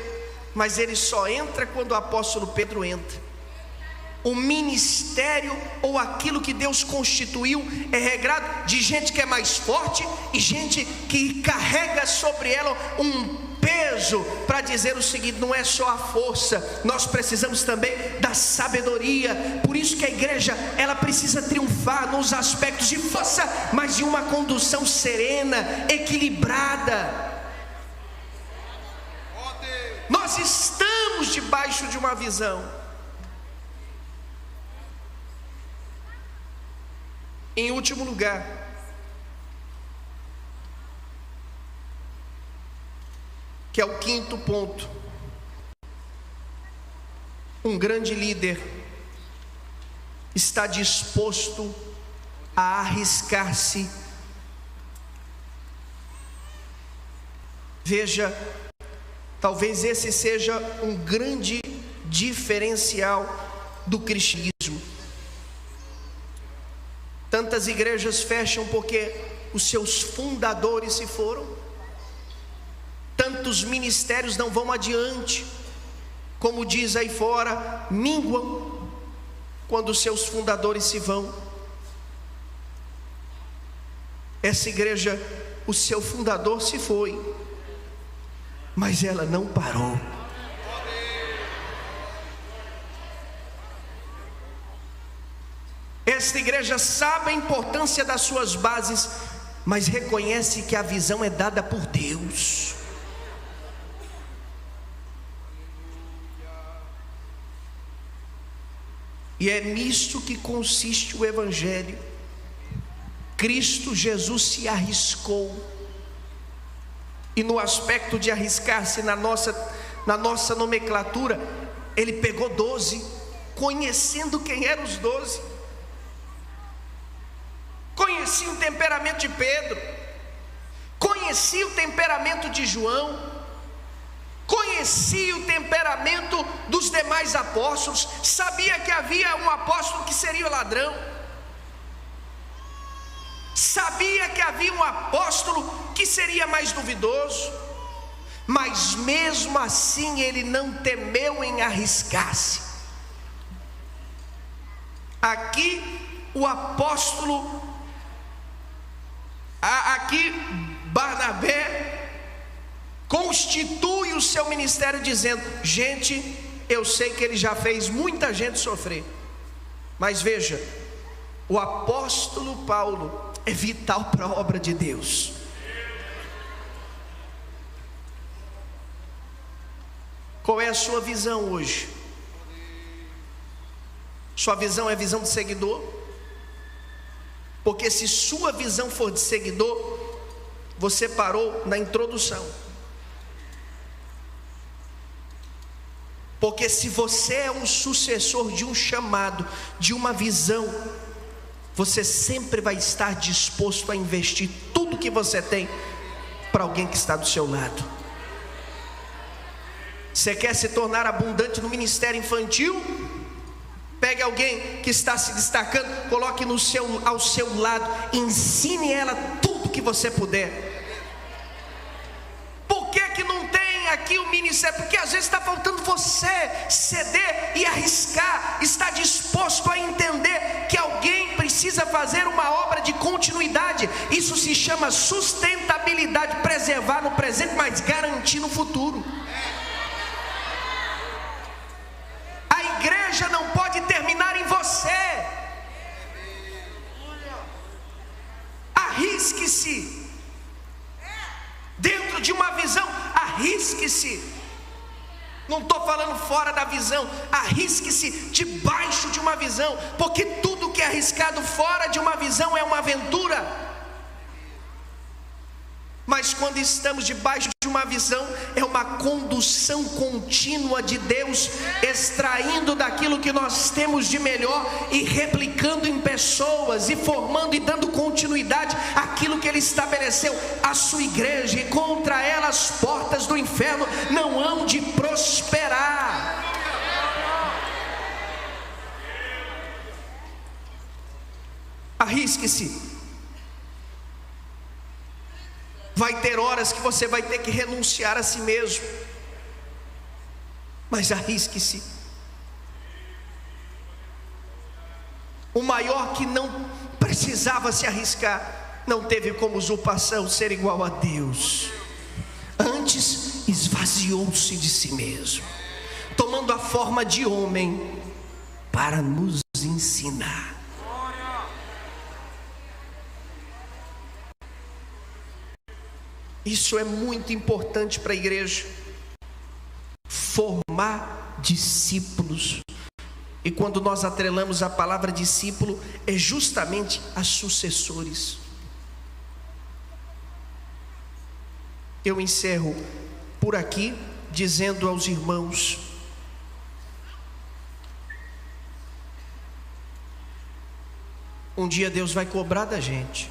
mas ele só entra quando o apóstolo Pedro entra. O ministério, ou aquilo que Deus constituiu, é regrado de gente que é mais forte e gente que carrega sobre ela um peso para dizer o seguinte: não é só a força, nós precisamos também da sabedoria. Por isso que a igreja, ela precisa triunfar nos aspectos de força, mas de uma condução serena, equilibrada. Nós estamos debaixo de uma visão. Em último lugar, que é o quinto ponto, um grande líder está disposto a arriscar-se. Veja, talvez esse seja um grande diferencial do cristianismo. Tantas igrejas fecham porque os seus fundadores se foram. Tantos ministérios não vão adiante, como diz aí fora, minguam quando os seus fundadores se vão. Essa igreja, o seu fundador se foi, mas ela não parou. Esta igreja sabe a importância das suas bases, mas reconhece que a visão é dada por Deus. E é nisto que consiste o Evangelho. Cristo Jesus se arriscou, e no aspecto de arriscar-se na nossa nomenclatura, ele pegou 12, conhecendo quem eram os 12. Conhecia o temperamento de Pedro, conhecia o temperamento de João, conhecia o temperamento dos demais apóstolos, sabia que havia um apóstolo que seria ladrão, sabia que havia um apóstolo que seria mais duvidoso, mas mesmo assim ele não temeu em arriscar-se. Aqui o apóstolo, aqui Barnabé constitui o seu ministério dizendo: gente, eu sei que ele já fez muita gente sofrer, mas veja, o apóstolo Paulo é vital para a obra de Deus. Qual é a sua visão hoje? Sua visão é visão de seguidor? Porque se sua visão for de seguidor, você parou na introdução. Porque se você é um sucessor de um chamado, de uma visão, você sempre vai estar disposto a investir tudo que você tem para alguém que está do seu lado. Você quer se tornar abundante no ministério infantil? Pegue alguém que está se destacando, coloque ao seu lado, ensine ela tudo que você puder. Por que não tem aqui o ministério? Porque às vezes está faltando você ceder e arriscar, estar disposto a entender que alguém precisa fazer uma obra de continuidade. Isso se chama sustentabilidade, preservar no presente, mas garantir no futuro. A igreja não pode terminar em você. Arrisque-se. Dentro de uma visão, arrisque-se. Não estou falando fora da visão, arrisque-se debaixo de uma visão, porque tudo que é arriscado fora de uma visão é uma aventura. Mas quando estamos debaixo de uma visão, é uma condução contínua de Deus, extraindo daquilo que nós temos de melhor e replicando em pessoas, e formando e dando continuidade àquilo que Ele estabeleceu, a sua igreja, e contra ela as portas do inferno não hão de prosperar. Arrisque-se. Vai ter horas que você vai ter que renunciar a si mesmo, mas arrisque-se. O maior que não precisava se arriscar, não teve como usurpação ser igual a Deus. Antes esvaziou-se de si mesmo, tomando a forma de homem para nos ensinar. Isso é muito importante para a igreja, formar discípulos. E quando nós atrelamos a palavra discípulo, é justamente a sucessores. Eu encerro por aqui dizendo aos irmãos um dia Deus vai cobrar da gente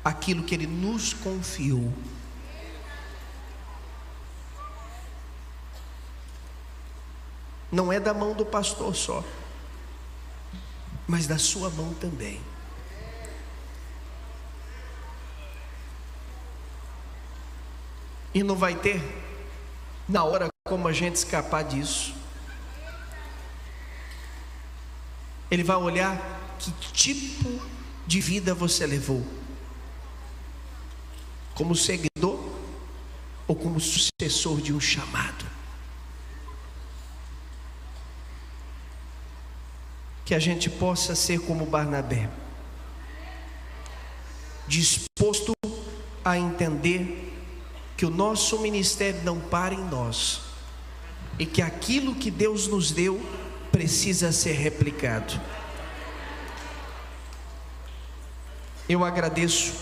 aquilo que Ele nos confiou. Não é da mão do pastor só, mas da sua mão também. E não vai ter na hora como a gente escapar disso. Ele vai olhar que tipo de vida você levou, como seguidor ou como sucessor de um chamado. Que a gente possa ser como Barnabé, disposto a entender que o nosso ministério não para em nós, e que aquilo que Deus nos deu precisa ser replicado. Eu agradeço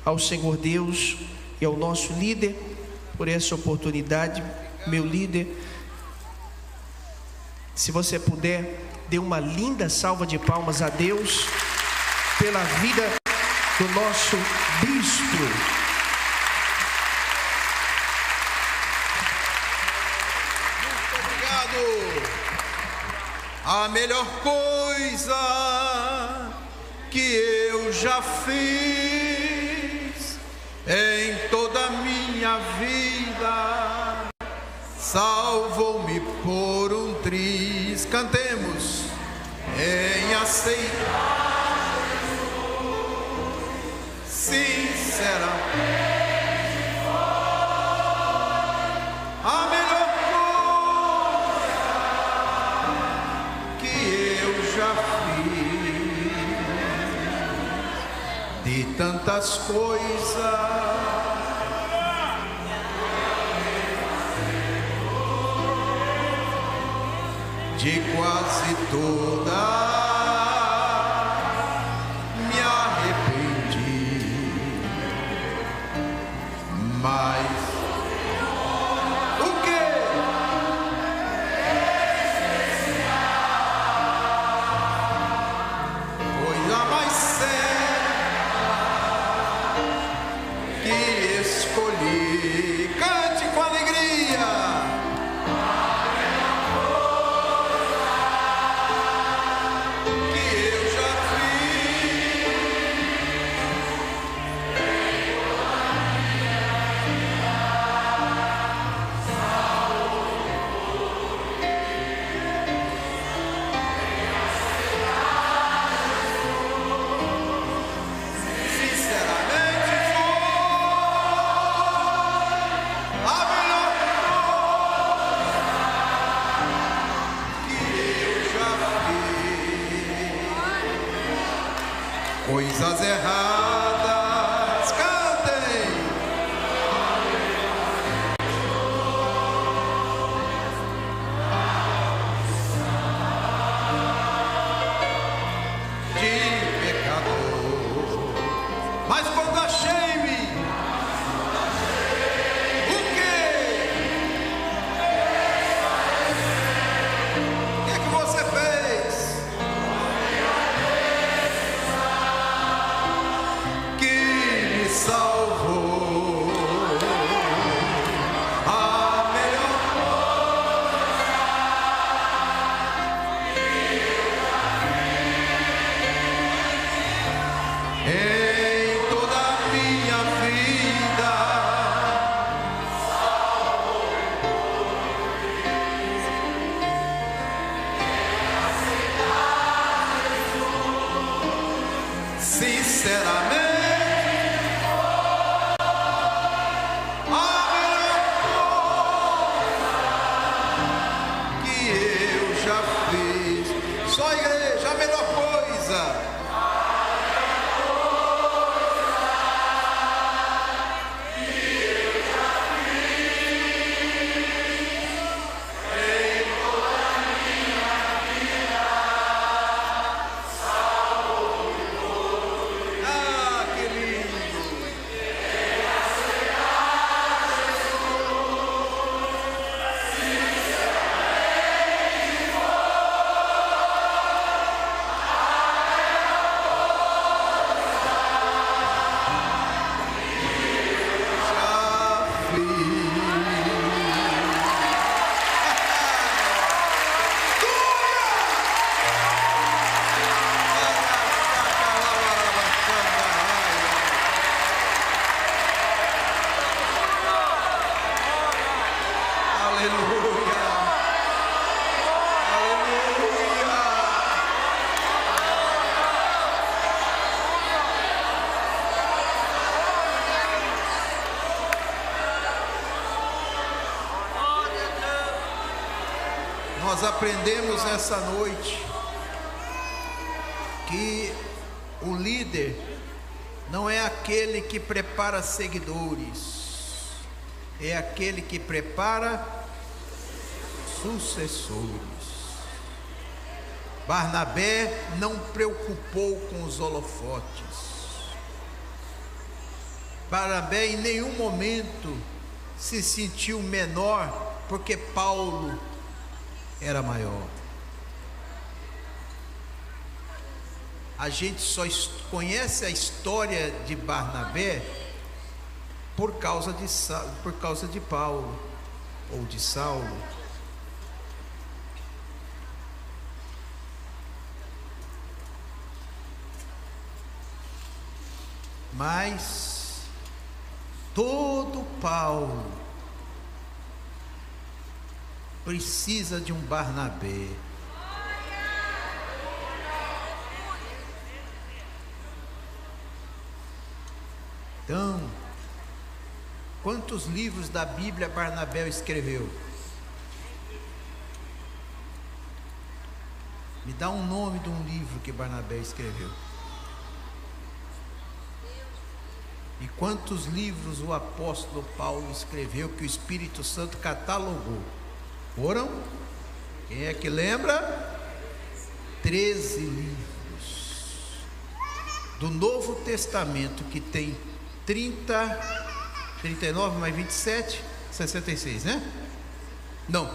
ao Senhor Deus e ao nosso líder por essa oportunidade. Meu líder, se você puder, dê uma linda salva de palmas a Deus pela vida do nosso bispo. A melhor coisa que eu já fiz em toda a minha vida, salvou-me por um triz. Cantemos em aceitar sinceramente. A melhor de tantas coisas, de quase toda me arrependi, mas o que? Coisa mais séria escolhi. Cante com alegria. Que eu já sinceramente foi Nós aprendemos nessa noite que o líder não é aquele que prepara seguidores, é aquele que prepara sucessores. Barnabé não preocupou com os holofotes. Barnabé em nenhum momento se sentiu menor porque Paulo era maior. A gente só conhece a história de Barnabé por causa de Paulo ou de Saulo. Mas todo Paulo precisa de um Barnabé. Então, quantos livros da Bíblia Barnabé escreveu? Me dá um nome de um livro que Barnabé escreveu. E quantos livros o apóstolo Paulo escreveu que o Espírito Santo catalogou? Foram? Quem é que lembra? 13 livros do Novo Testamento, que tem 39 mais 27, 66, né? Não,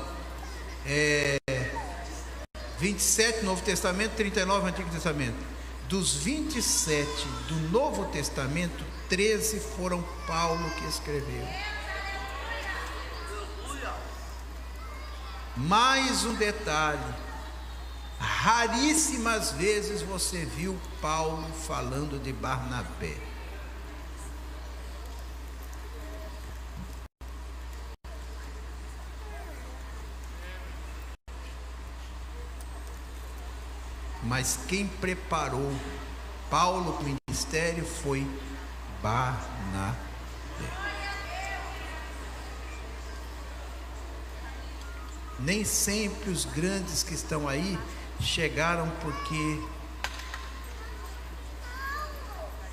27 Novo Testamento, 39 Antigo Testamento. Dos 27 do Novo Testamento, 13 foram Paulo que escreveu. Mais um detalhe: raríssimas vezes você viu Paulo falando de Barnabé. Mas quem preparou Paulo para o ministério foi Barnabé. Nem sempre os grandes que estão aí chegaram porque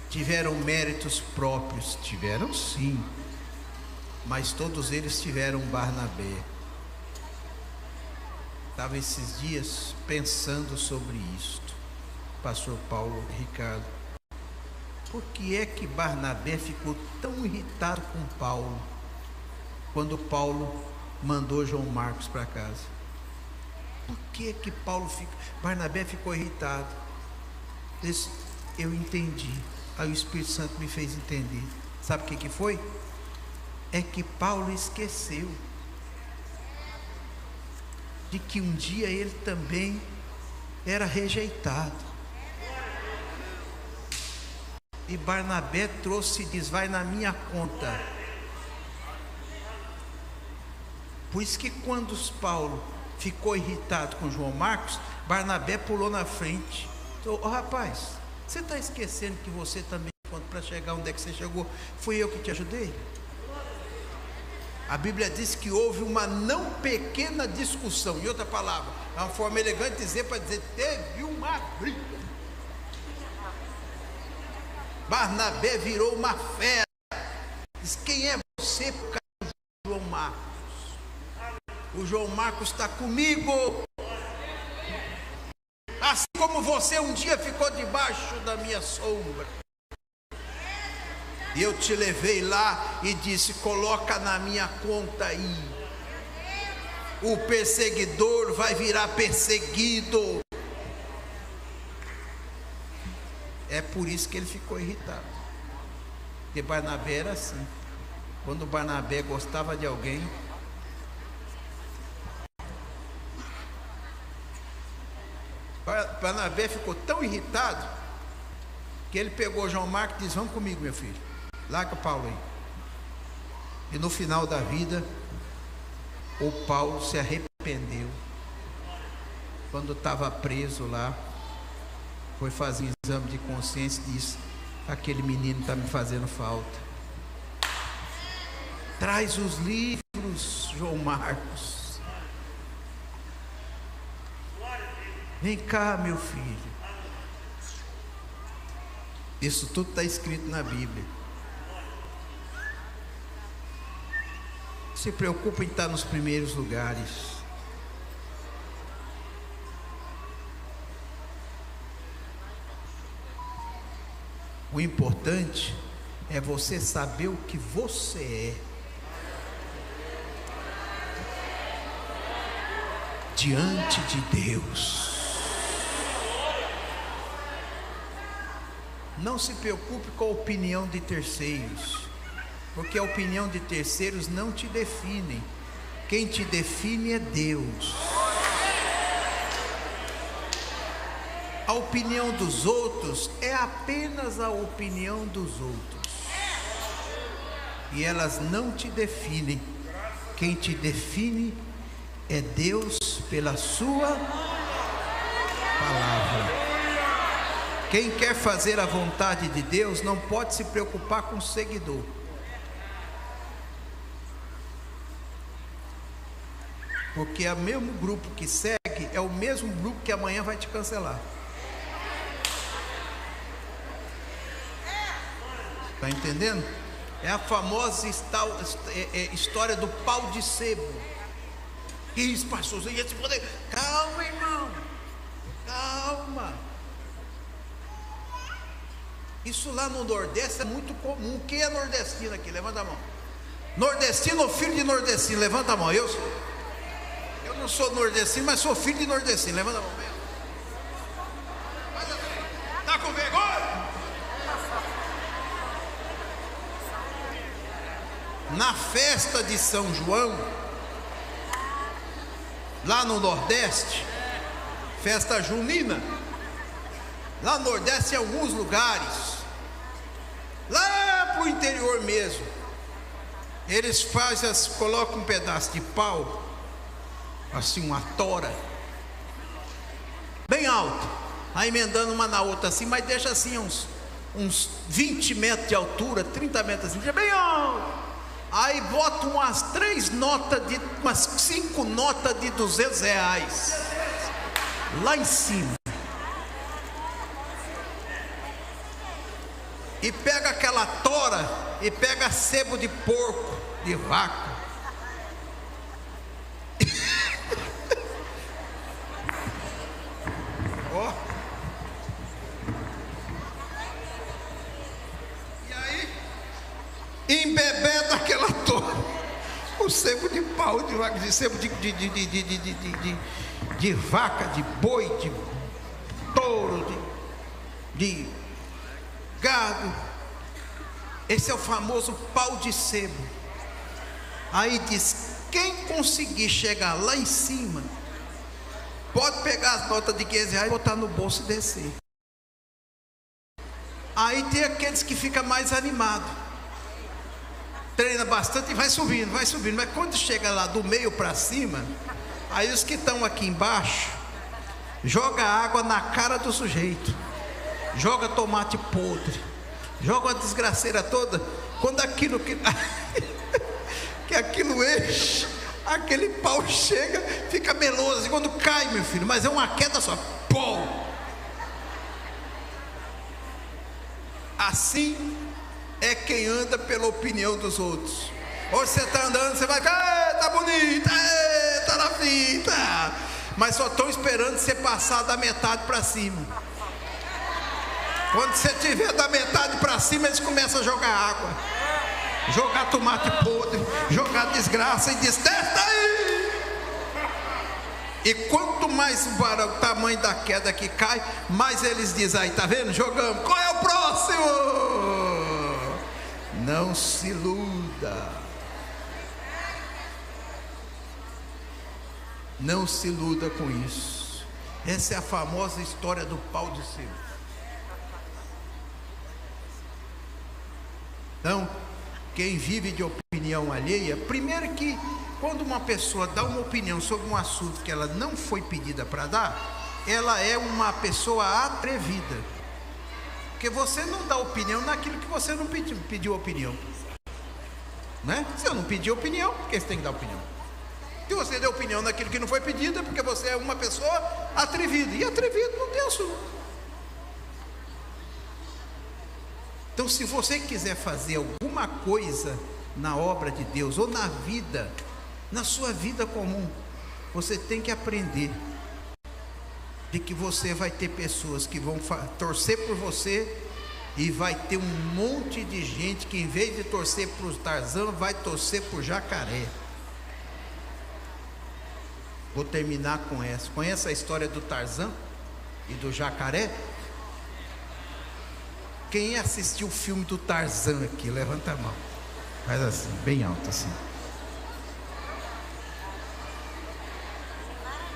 tiveram méritos próprios. Tiveram sim, mas todos eles tiveram Barnabé. Estava esses dias pensando sobre isto, pastor Paulo Ricardo. Por que é que Barnabé ficou tão irritado com Paulo quando Paulo mandou João Marcos para casa? Por que é que Barnabé ficou irritado? Eu entendi. Aí o Espírito Santo me fez entender. Sabe o que foi? É que Paulo esqueceu de que um dia ele também era rejeitado. E Barnabé trouxe e diz: vai na minha conta. Por isso que quando Paulo ficou irritado com João Marcos, Barnabé pulou na frente. Então, rapaz, você está esquecendo que você também, para chegar onde é que você chegou, fui eu que te ajudei? A Bíblia diz que houve uma não pequena discussão. Em outra palavra, é uma forma elegante de dizer, para dizer, teve uma briga. Barnabé virou uma fera. Diz: quem é você por causa do João Marcos? O João Marcos está comigo. Assim como você um dia ficou debaixo da minha sombra. E eu te levei lá e disse: coloca na minha conta aí. O perseguidor vai virar perseguido. É por isso que ele ficou irritado. Porque Barnabé era assim. Quando Barnabé gostava de alguém, Barnabé ficou tão irritado que ele pegou João Marcos e disse: vamos comigo, meu filho, larga Paulo aí. E no final da vida, o Paulo se arrependeu. Quando estava preso lá, foi fazer um exame de consciência e disse: aquele menino está me fazendo falta. Traz os livros, João Marcos. Vem cá, meu filho. Isso tudo está escrito na Bíblia. Se preocupa em estar nos primeiros lugares. O importante é você saber o que você é diante de Deus. Não se preocupe com a opinião de terceiros, porque a opinião de terceiros não te define. Quem te define é Deus. A opinião dos outros é apenas a opinião dos outros, e elas não te definem. Quem te define é Deus pela sua palavra. Quem quer fazer a vontade de Deus não pode se preocupar com o seguidor. Porque é o mesmo grupo que segue, é o mesmo grupo que amanhã vai te cancelar. Está entendendo? É a famosa história do pau de sebo. Isso, pastor, você ia se poder. Calma, irmão. Calma. Isso lá no Nordeste é muito comum. Quem é nordestino aqui? Levanta a mão. Nordestino ou filho de nordestino? Levanta a mão. Eu não sou nordestino, mas sou filho de nordestino. Levanta a mão. Tá com vergonha? Na festa de São João, lá no Nordeste, festa junina, lá no Nordeste, em alguns lugares, lá para o interior mesmo, eles colocam um pedaço de pau, assim, uma tora, bem alto, aí emendando uma na outra assim, mas deixa assim uns 20 metros de altura, 30 metros assim, bem alto. Aí bota umas 5 notas de R$200 lá em cima, e pega aquela tora e pega sebo de porco, de vaca, ó, e aí embebeda aquela tora, o sebo de pau, de vaca, de sebo de vaca, de boi, de touro, de gado. Esse é o famoso pau de sebo. Aí diz: quem conseguir chegar lá em cima, pode pegar as notas de R$500 e botar no bolso e descer. Aí tem aqueles que ficam mais animados, treina bastante e vai subindo, mas quando chega lá do meio para cima, aí os que estão aqui embaixo joga água na cara do sujeito, joga tomate podre, joga a desgraceira toda. Quando aquilo que aquilo enche, aquele pau chega, fica meloso, e quando cai, meu filho, mas é uma queda só, pô. Assim é quem anda pela opinião dos outros. Hoje você está andando, você vai ficar, tá bonito, tá na fita, mas só estão esperando você passar da metade para cima. Quando você tiver da metade para cima, eles começam a jogar água, jogar tomate podre, jogar desgraça, e diz: desce aí. E quanto mais o tamanho da queda que cai, mais eles dizem: aí, tá vendo? Jogamos, qual é o próximo? Não se iluda. Não se iluda com isso. Essa é a famosa história do pau de sebo. Então, quem vive de opinião alheia, primeiro que quando uma pessoa dá uma opinião sobre um assunto que ela não foi pedida para dar, ela é uma pessoa atrevida, porque você não dá opinião naquilo que você não pediu opinião, né? Se eu não pedi opinião, por que você tem que dar opinião? Se você deu opinião naquilo que não foi pedido, é porque você é uma pessoa atrevida. E atrevido não tem assunto. Então, se você quiser fazer alguma coisa na obra de Deus, ou na vida, na sua vida comum, você tem que aprender de que você vai ter pessoas que vão torcer por você, e vai ter um monte de gente que, em vez de torcer para o Tarzan, vai torcer por Jacaré. Vou terminar com essa. Conhece a história do Tarzan e do Jacaré? Quem assistiu o filme do Tarzan aqui? Levanta a mão. Faz assim, bem alto assim.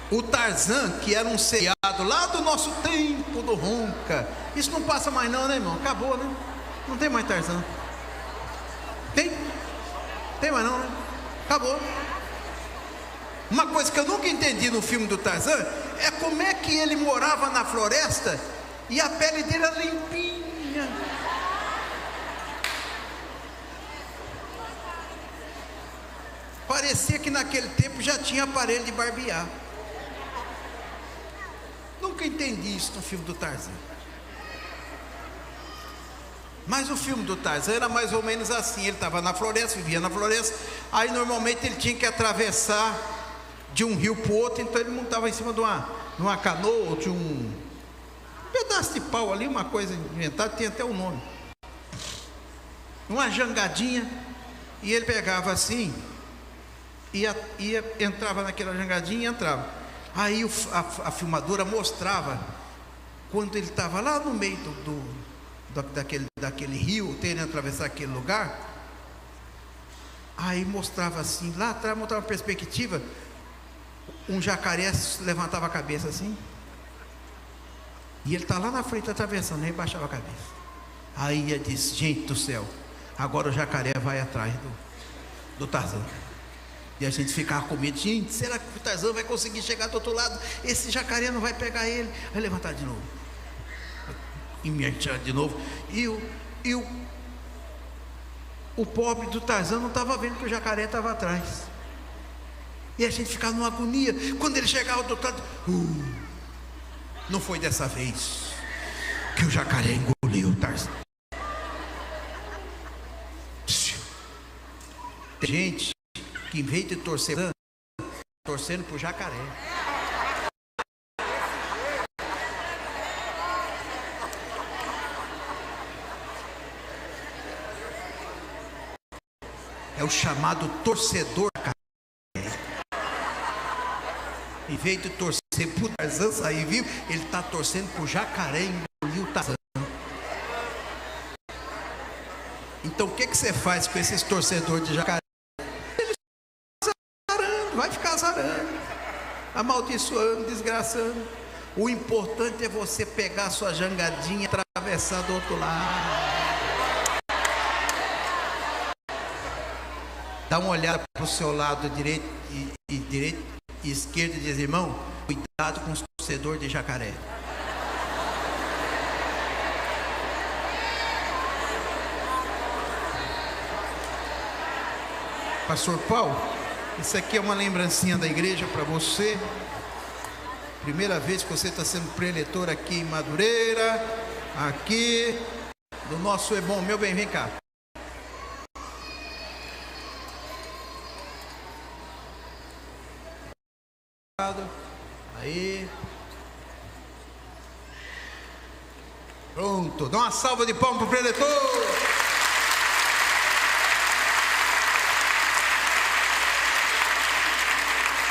O Tarzan, que era um seriado lá do nosso tempo, do Ronca. Isso não passa mais não, né, irmão? Acabou, né? Não tem mais Tarzan. Tem? Tem mais não, né? Acabou. Uma coisa que eu nunca entendi no filme do Tarzan é como é que ele morava na floresta e a pele dele era limpinha. Parecia que naquele tempo já tinha aparelho de barbear. Nunca entendi isso no filme do Tarzan. Mas o filme do Tarzan era mais ou menos assim. Ele estava na floresta, vivia na floresta. Aí normalmente ele tinha que atravessar de um rio para o outro. Então ele montava em cima de uma canoa, de um pedaço de pau ali, uma coisa inventada, tem até um nome, uma jangadinha. E ele pegava assim, entrava naquela jangadinha e entrava. Aí a filmadora mostrava quando ele estava lá no meio daquele rio, tendo atravessar aquele lugar. Aí mostrava assim, lá atrás mostrava uma perspectiva. Um jacaré levantava a cabeça assim, e ele está lá na frente atravessando, ele baixava a cabeça. Aí ele disse: gente do céu, agora o jacaré vai atrás do Tarzan. E a gente ficava com medo: gente, será que o Tarzan vai conseguir chegar do outro lado? Esse jacaré não vai pegar ele. Vai levantar de novo, e me atirar de novo. E o pobre do Tarzan não estava vendo que o jacaré estava atrás. E a gente ficava numa agonia. Quando ele chegava do outro lado, não foi dessa vez que o jacaré engoliu o Tarzan. Tem gente que, em vez de torcer, torcendo para o jacaré. É o chamado torcedor jacaré. Em vez de torcer para o Tarzan sair vivo, ele está torcendo para o jacaré engolir o Tarzan. Então o que você faz com esses torcedores de jacaré? Vai ficar azarando, amaldiçoando, desgraçando. O importante é você pegar a sua jangadinha e atravessar do outro lado. Dá uma olhada para o seu lado direito e esquerdo e diz: irmão, cuidado com os torcedores de jacaré. Pastor Paulo, isso aqui é uma lembrancinha da igreja para você. Primeira vez que você está sendo preletor aqui em Madureira, aqui do nosso Ebom. Meu bem, vem cá. Aí. Pronto, dá uma salva de palmas para o preletor.